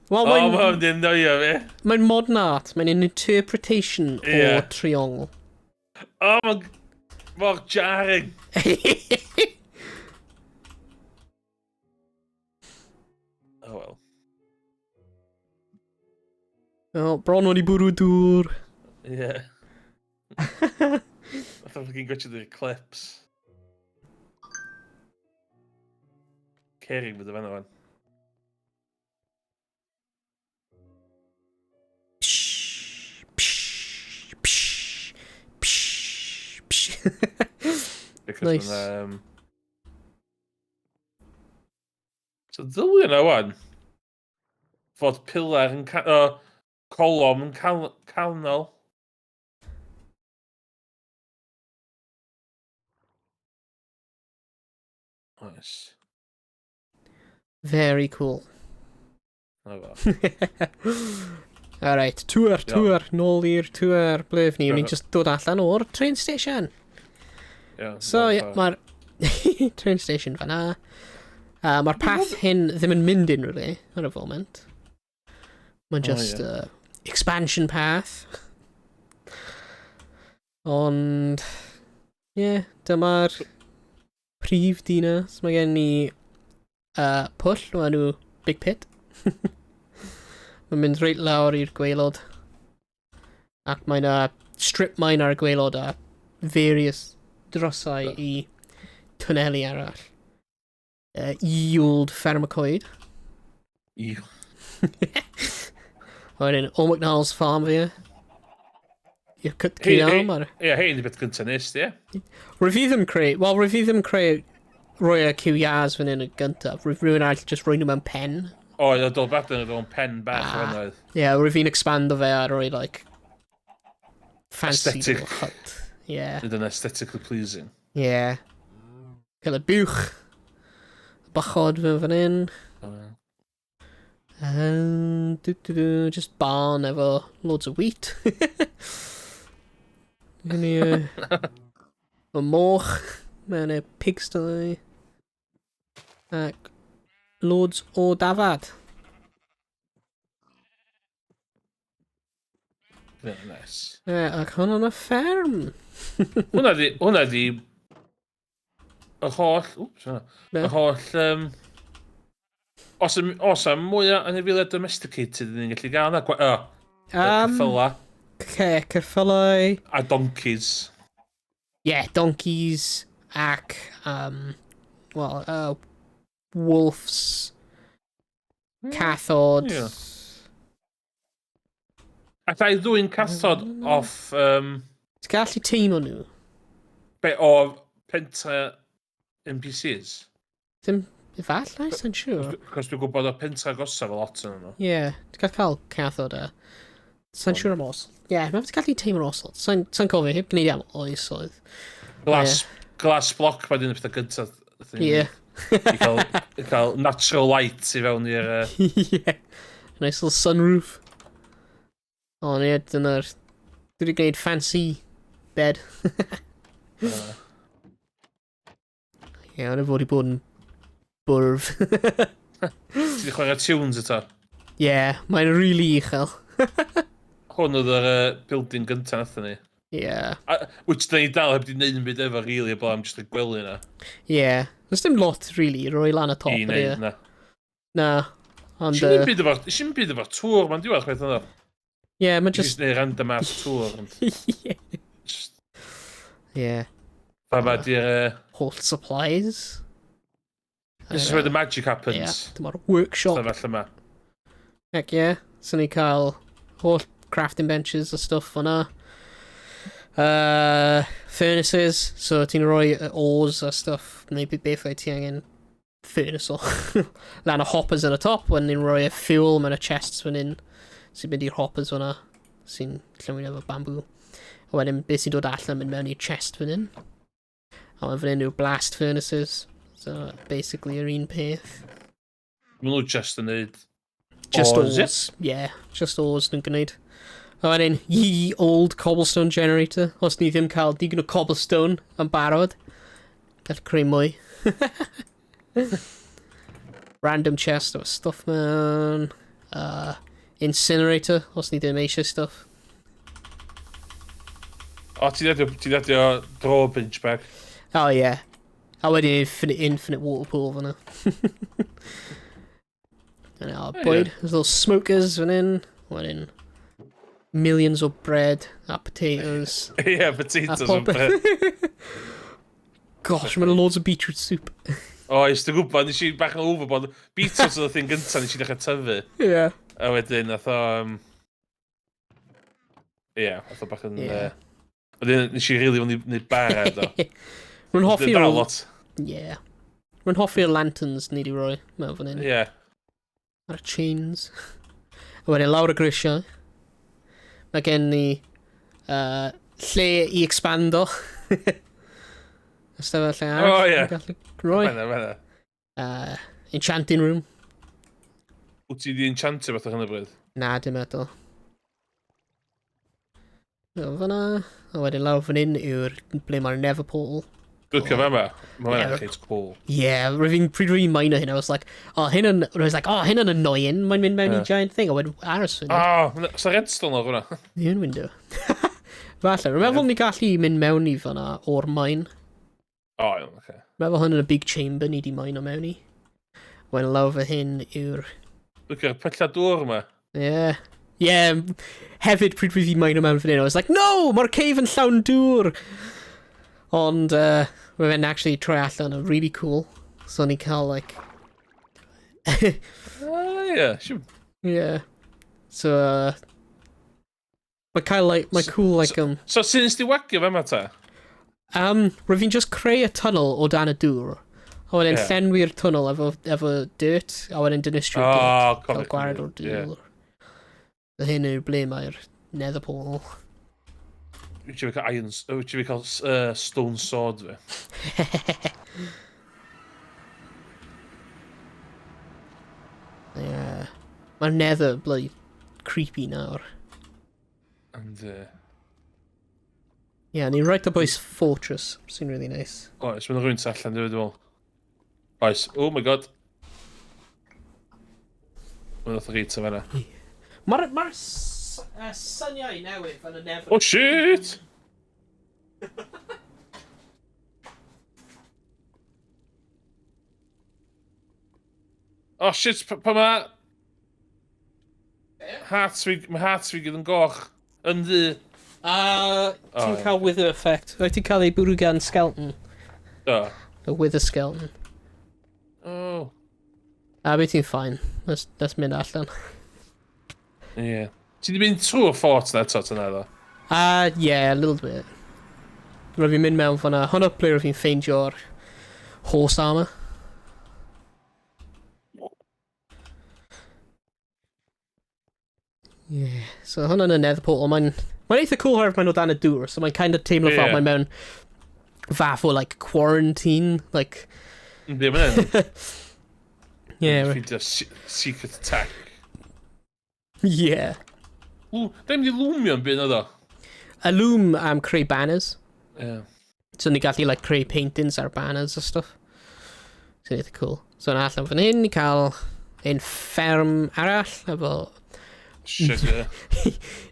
Well, mae'n mynd i'n noio fi. Mae'n modern art. Mae'n an interpretation o triangle. Mae'n mor jarring. Wel. Bron wedi bwrw dŵr. Ie. Fatha bod chi'n gotcha di'r clips. Cerig bydd y fan o'n. Nice. So ddylia na wan fod pilar yn colom yn canol. Nice. Very cool. Alright, tŵr, nôl i'r tŵr blef ni. Ni'n just dod allan o'r train station. So, mae'r train station fan'na. Mae'r path hyn ddim yn mynd unrhyw ar y foment. Mae'n just expansion path. Ond, dyma'r prif dinas. Mae gen ni pwll o enw Big Pit. Mae'n mynd reit lawr i'r gwaelod. Ac mae'n strip mine ar y gwaelod a various drosau I tuneli arall. Iwld ffermacoid. Iw. Wedyn, O McNall's farm fi. I'r cyam ar... Hyn I beth gyntaf nes, ie? Rwyf ddim creu... Wel, rwyf ddim creu roi y QIAs fan hyn yn gyntaf. Rwy'n all just roi nhw mewn pen. Oedd, dod beth yn o'n pen bach o hynnydd. Rwyf fi'n expando fe a roi, like... Fancy Aesthetic. little hut. Nid yn aesthetically pleasing. Cael y buwch. Bachod fe fan hyn. Just barn efo loads of wheat. Mae moch. Mae'n pigsty. Ac loads o dafad. Very nice. Ac hwn yn y fferm. Hwna di... Y holl... Y holl... Os am mwy o anifiliad domesticated yn gallu gael yna. Ceffyla. Ceffylau. A donkeys. Donkeys ac... wolves. Cathod. A dau ddwy'n cathod off... Ti'n gallu teimlo nhw? Be o pentra NPCs? Ddim... Efallai, sa'n siŵr. Cos dwi'n gwybod o pentra gosaf o lot yn nhw. Ti'n gallu cael cathod a... Sa'n siŵr am os. Mae'n gallu teimlo'r osod. Sa'n cofio, heb gwneud am oesoedd. Glass block mae'n un o pethau gyntaf. I cael natural light I fewn i'r... Nice little sunroof. Dyna'r... Dwi wedi gwneud fancy bed. Ond fod I bod yn bwrf. Ti wedi chwarae tunes eto? Mae'n really uchel. Hwn oedd yr building gyntaf nathon ni. Which da ni dal heb di wneud yn byd efo, really, o am just y gwely yna. Does dim lot, really, roi lan y top. I wneud, na. Na. Si'n byd efo'r tŵr, mae'n diwedd chwaith yna. Mae'n just... Just neud random ass tŵr. Fa ma di'r... Holl supplies. This is where the magic happens. Ie, dyma'r workshop. Stafell yma. Heck ie. So ni cael holl crafting benches a stuff fyna. Furnaces. So ti'n rhoi ores a stuff. Neu beth o'i ti angen furnace o. Lan o hoppers yn y top. Wedyn ni'n rhoi fuel mewn y chests fan hyn. Sy'n mynd i'r hoppers fyna. Sy'n llywyn efo bamboo. A wedyn beth sy'n dod allan mynd mewn i'r chest fan hyn. A wedyn fan hyn yw'r blast furnaces. So basically yr un peth. Mae nhw just yn neud... Just Ores, ores. Yeah, just ores nhw'n gwneud. A wedyn, ye old cobblestone generator. Os ni ddim cael digon o cobblestone yn barod. Gall creu mwy. Random chest o stuff man. Incinerator, os ni ddim eisiau stuff. O, ti ddechrau drawbridge bag. Oh yeah. A wedyn infinite water pool fyna. And boyd, there's little smokers fan hyn. Wedyn, millions o bread a potatoes. Yeah, potatoes and bread. Gosh, mae'n loads of beetroot soup. O, ys ti'n gwybod, nes i bach yn overbod. Beatles oedd y thing gyntaf, nes i ddechrau tyfu. Yeah. A wedyn, nath o... nath o bach yn... Wedyn, nes i rili fod wneud bara, do. Mae'n hoffi'r... Dyna lot. Yeah. Mae'n hoffi'r lanterns ni di roi mewn fan hyn. Yeah. Ar y chains. A wedyn lawr y grisiau. Mae gen ni lle i expando. Ystafell lle arall. O, ie. Roi. Fena. Enchanting room. Wyt ti di enchantio beth o hynny bryd? Na, dim eto. O, fyna. A wedyn lawr fan hyn yw'r ble mae'r nether portal. Dwi'n cyfa yma. Mae hynny'n ceit cool. Yeah, pryd rwy'n mine o hyn, I was like, hyn yn annoying, mae'n mynd mewn i giant thing, a wedyn aros fan hyn. Sa redstone o'r hwnna? The un window. Falle, rwy'n meddwl ni gallu mynd mewn i fyna o'r mine. O, iawn, oce. Meddwl hwn yn y big chamber ni di mine o mewn i. Wedyn lawr fan hyn yw'r... Dwi'n cael pella dŵr yma. Yeah. Yeah, hefyd pryd rwy'n mine o mewn fan hyn, I was like, no, mae'r cave yn llawn dŵr! Ond, we've actually try allan yn really cool. So ni cael, like... Yeah, siw. Yeah. So, mae cael, like, mae cool, like, So, sy'n sti wagio fe yma ta? Rwy'n just creu y tunnel o dan y dŵr. A wedyn llenwi'r tunnel efo dirt, a wedyn dynistrio'r dirt. Cael gwared o'r dŵr. A hyn yw'r ble mae'r nether portal. Wyt ti fi cael stone sword fe? Yeah. Mae'r nether bloody creepy nawr. And, Yeah, ni'n right o boys fortress, sy'n really nice. Oes, mae'n rhywun allan, dwi'n meddwl. Oes, oh my god. Mae'n oedd reit o fanna. Mae'r syniau newydd yn y nether. Oh shit! Oh shit, pa ma... Mae hearts fi gyda'n goch. Yn ddi. Ti'n cael wither effect. Rwy'n ti'n cael ei bwrw gan skeleton. Do. Y wither skeleton. Oh. Beth ti'n fine. Let's mynd allan. Yeah. Ti di mynd trwy'r fort na eto tyna ddo? Yeah, a little bit. Rwy'n mynd mewn fanna. Hwnnw ble rwy'n ffeindio'r horse armor. Yeah. So hwnna'n y nether portal. Mae'n eitha cool oherwydd mae'n o dan y dŵr. So mae'n kind of teimlo fel mae'n mewn fath o like quarantine. Like... Yndi, mae'n enw. Yeah. Ffindio secret attack. Yeah. Da mynd i lwmio'n byd na do? A loom creu banners. Yeah. So ni gallu like creu paintings ar banners a stuff. So eitha cool. So yn allan fan hyn ni cael ein fferm arall efo... Sugar.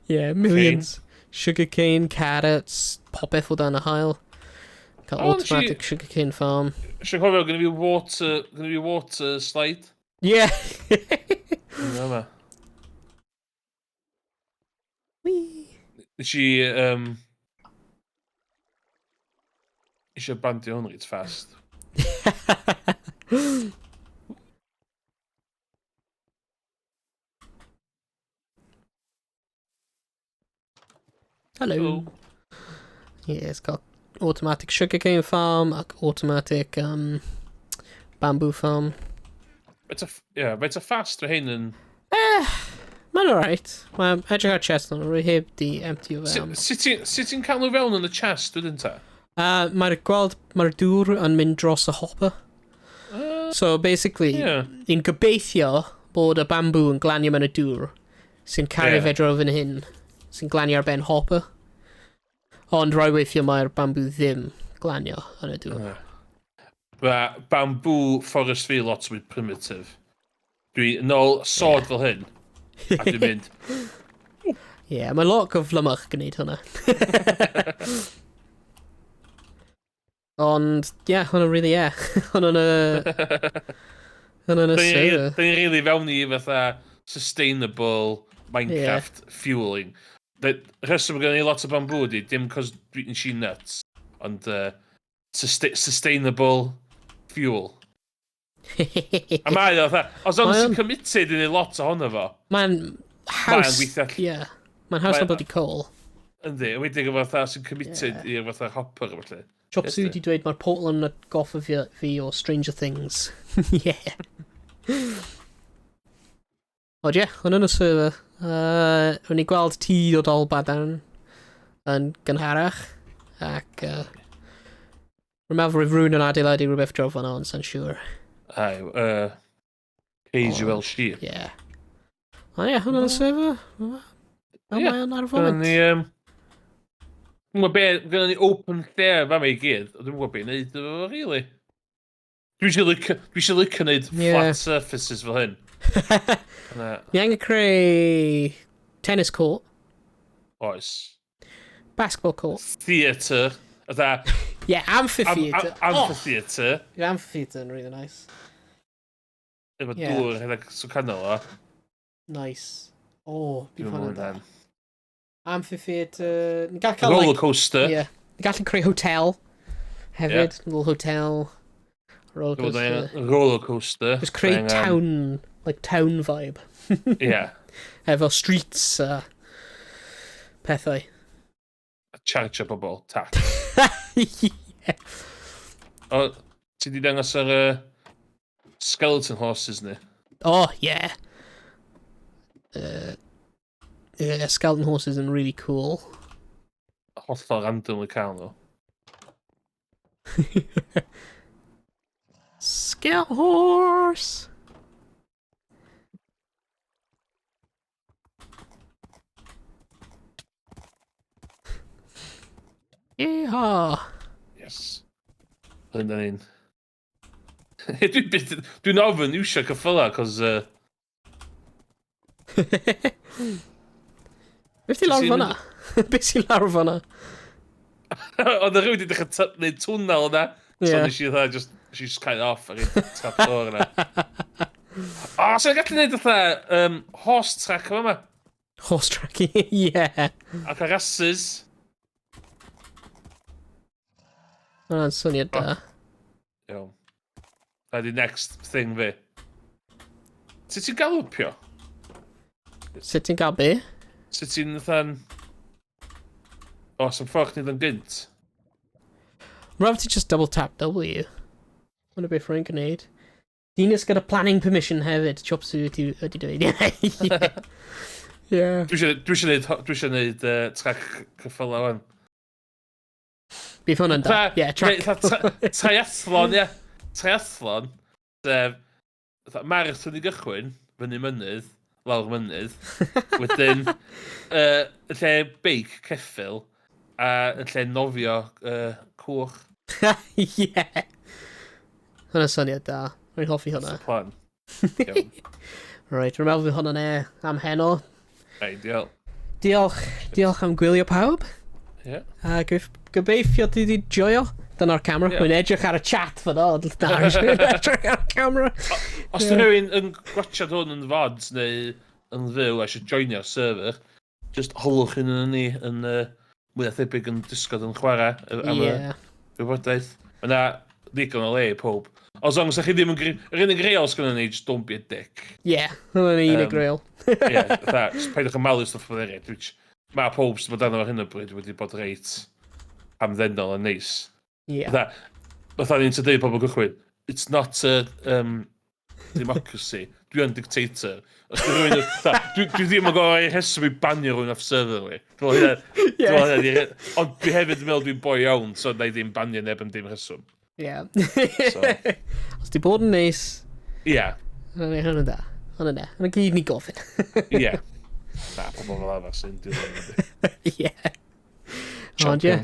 Yeah, millions. Sugar cane, carrots, popeth o dan y hael. Cael automatic sugar cane farm. Si'n cofio, gynnu fi water slide. Yeah. Yma. Whee. Nes i... Eisiau bandio hwn reit fast. Hello. Yeah, it's got automatic sugarcane farm ac automatic bamboo farm. It's a faster hyn yn... Mae'n alright. Mae'n edrych ar chest nhw, rwy heb di empty o fewn. Sut ti'n cael nhw fewn yn y chest, dydyn ta? Mae'r dŵr yn mynd dros y hopper. So basically, ni'n gobeithio bod y bamboo yn glanio mewn y dŵr sy'n cario fe dro fan hyn, sy'n glanio ar ben hopper. Ond rhoi weithio mae'r bamboo ddim glanio yn y dŵr. Bamboo forest fi lot mwy primitive. Dwi yn ôl sword fel hyn. A dwi'n mynd... Mae lot gyflymach gwneud hwnna. Ond, hwnna'n really, hwnna'n y server. Da ni'n really fewn i fatha sustainable Minecraft fueling. Rheswm gen i lot o bamboo di, dim cos dwi'n si nuts, ond sustainable fuel. A mae o, os ond sy'n committed i ni lot ohono fo. Mae'n haws, mae'n haws na bod i coal. Yndi, wedi gyda sy'n committed i'r fatha hopper o falle. Chopsu wedi dweud mae'r portal yn goffa fi o Stranger Things. Ond hwnna'n y server. Rwy'n ni gweld tŷ o dol badan yn gynharach. Ac rwy'n meddwl rwy'n rhywun yn adeiladu rhywbeth drof fan'na, ond sa'n siŵr. Casual sheep. Ond hwnna'n y server. Mae'n ar y foment. Gynna ni open there fa i gyd, o dwi'n gwybod beth i wneud efo, really. Dwi eisiau licio wneud flat surfaces fel hyn. Ni angen creu tennis court. Oes. Basketball court. Theatre. Amphitheatre. Amphitheatre. Amphitheatre yn really nice. Efo dŵr hynny sy'n canol o. Nice. Bydd hwnna'n da. Amphitheatre. Roller coaster. Ni gallu creu hotel hefyd. Little hotel. Roller coaster. Roller coaster. Just creu town, town vibe. Efo streets a pethau. Charge bobl, tac. O, ti di dangos ar skeleton horses ni? Skeleton horses yn really cool. Hollol randomly cael nhw. Skeleton horse! Yeehaw! Yes. Hynda ni'n... Dwi'n ofyn iwsio cyffyla, cos... Beth ti lawr fan'na? Beth ti lawr fan'na? Oedd y rhywun wedi dechrau neud twnnel yna. So nes i dda, just kind of off ar un tap o'r yna. So ni'n gallu neud fatha horse track yma. Horse track, Ac ar rhasys. Hwna'n syniad da. Iawn. Da di next thing fi. Sut ti'n galwpio? Sut ti'n gael be? Sut ti'n fatha'n... sy'n ffordd nid yn gynt. Rhaid ti just double tap W. Hwna beth rwy'n gwneud. Dinas gyda planning permission hefyd. Chopsu ydi dweud. Dwi eisiau neud track cyffyla wan. Bydd hwnna'n da. Triathlon, Triathlon. Sef, marathon i gychwyn, fyny mynydd, lawr mynydd. Wedyn, y lle beic ceffil, a y lle nofio cwch. Hwna'n syniad da. Rwy'n hoffi hwnna. That's the plan. Right, rwy'n meddwl fydd hwnna'n am heno. Diolch. Diolch am gwylio pawb. A gobeithio ti wedi joio. Dyna'r camera. Rwy'n edrych ar y chat fyna. Rwy'n edrych ar y camera. Os dy rhywun yn gwachod hwn yn fods neu yn fyw a eisiau joinio'r server, just holwch yn ni yn mwy o thebyg yn disgod yn chwarae am y wybodaeth. Yna ddigon o le i pob. Os long as chi ddim yn... Yr unig reol sgynnon ni, just don't be a dick. Hwna'n unig reol. Paidwch yn malu stwff fel eraill, which Mae pob sydd bod ar hyn o bryd wedi bod reit hamddennol a neis. Ie. Fatha ni'n dweud pobl gychwyn, it's not a democracy, dwi yn dictator. Os dwi rhywun... Dwi ddim yn gorau heswm i banio rhywun off server fi. Ond dwi hefyd yn meddwl dwi'n boi iawn, so na i ddim banio neb yn dim heswm. Ie. Os di bod yn neis... Ie. Hwnnw da. Hwnnw gyd ni gofyn. Ie. Na, pobl fel arfer sy'n dilyn. Ie. Ond ie.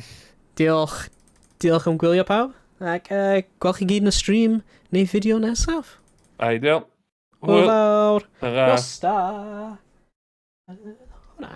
Diolch am gwylio pawb. Ac gwelwch chi gyd yn y stream neu fideo nesaf. Ideal. Hwyl fawr. Tara. Gosta. Hwna.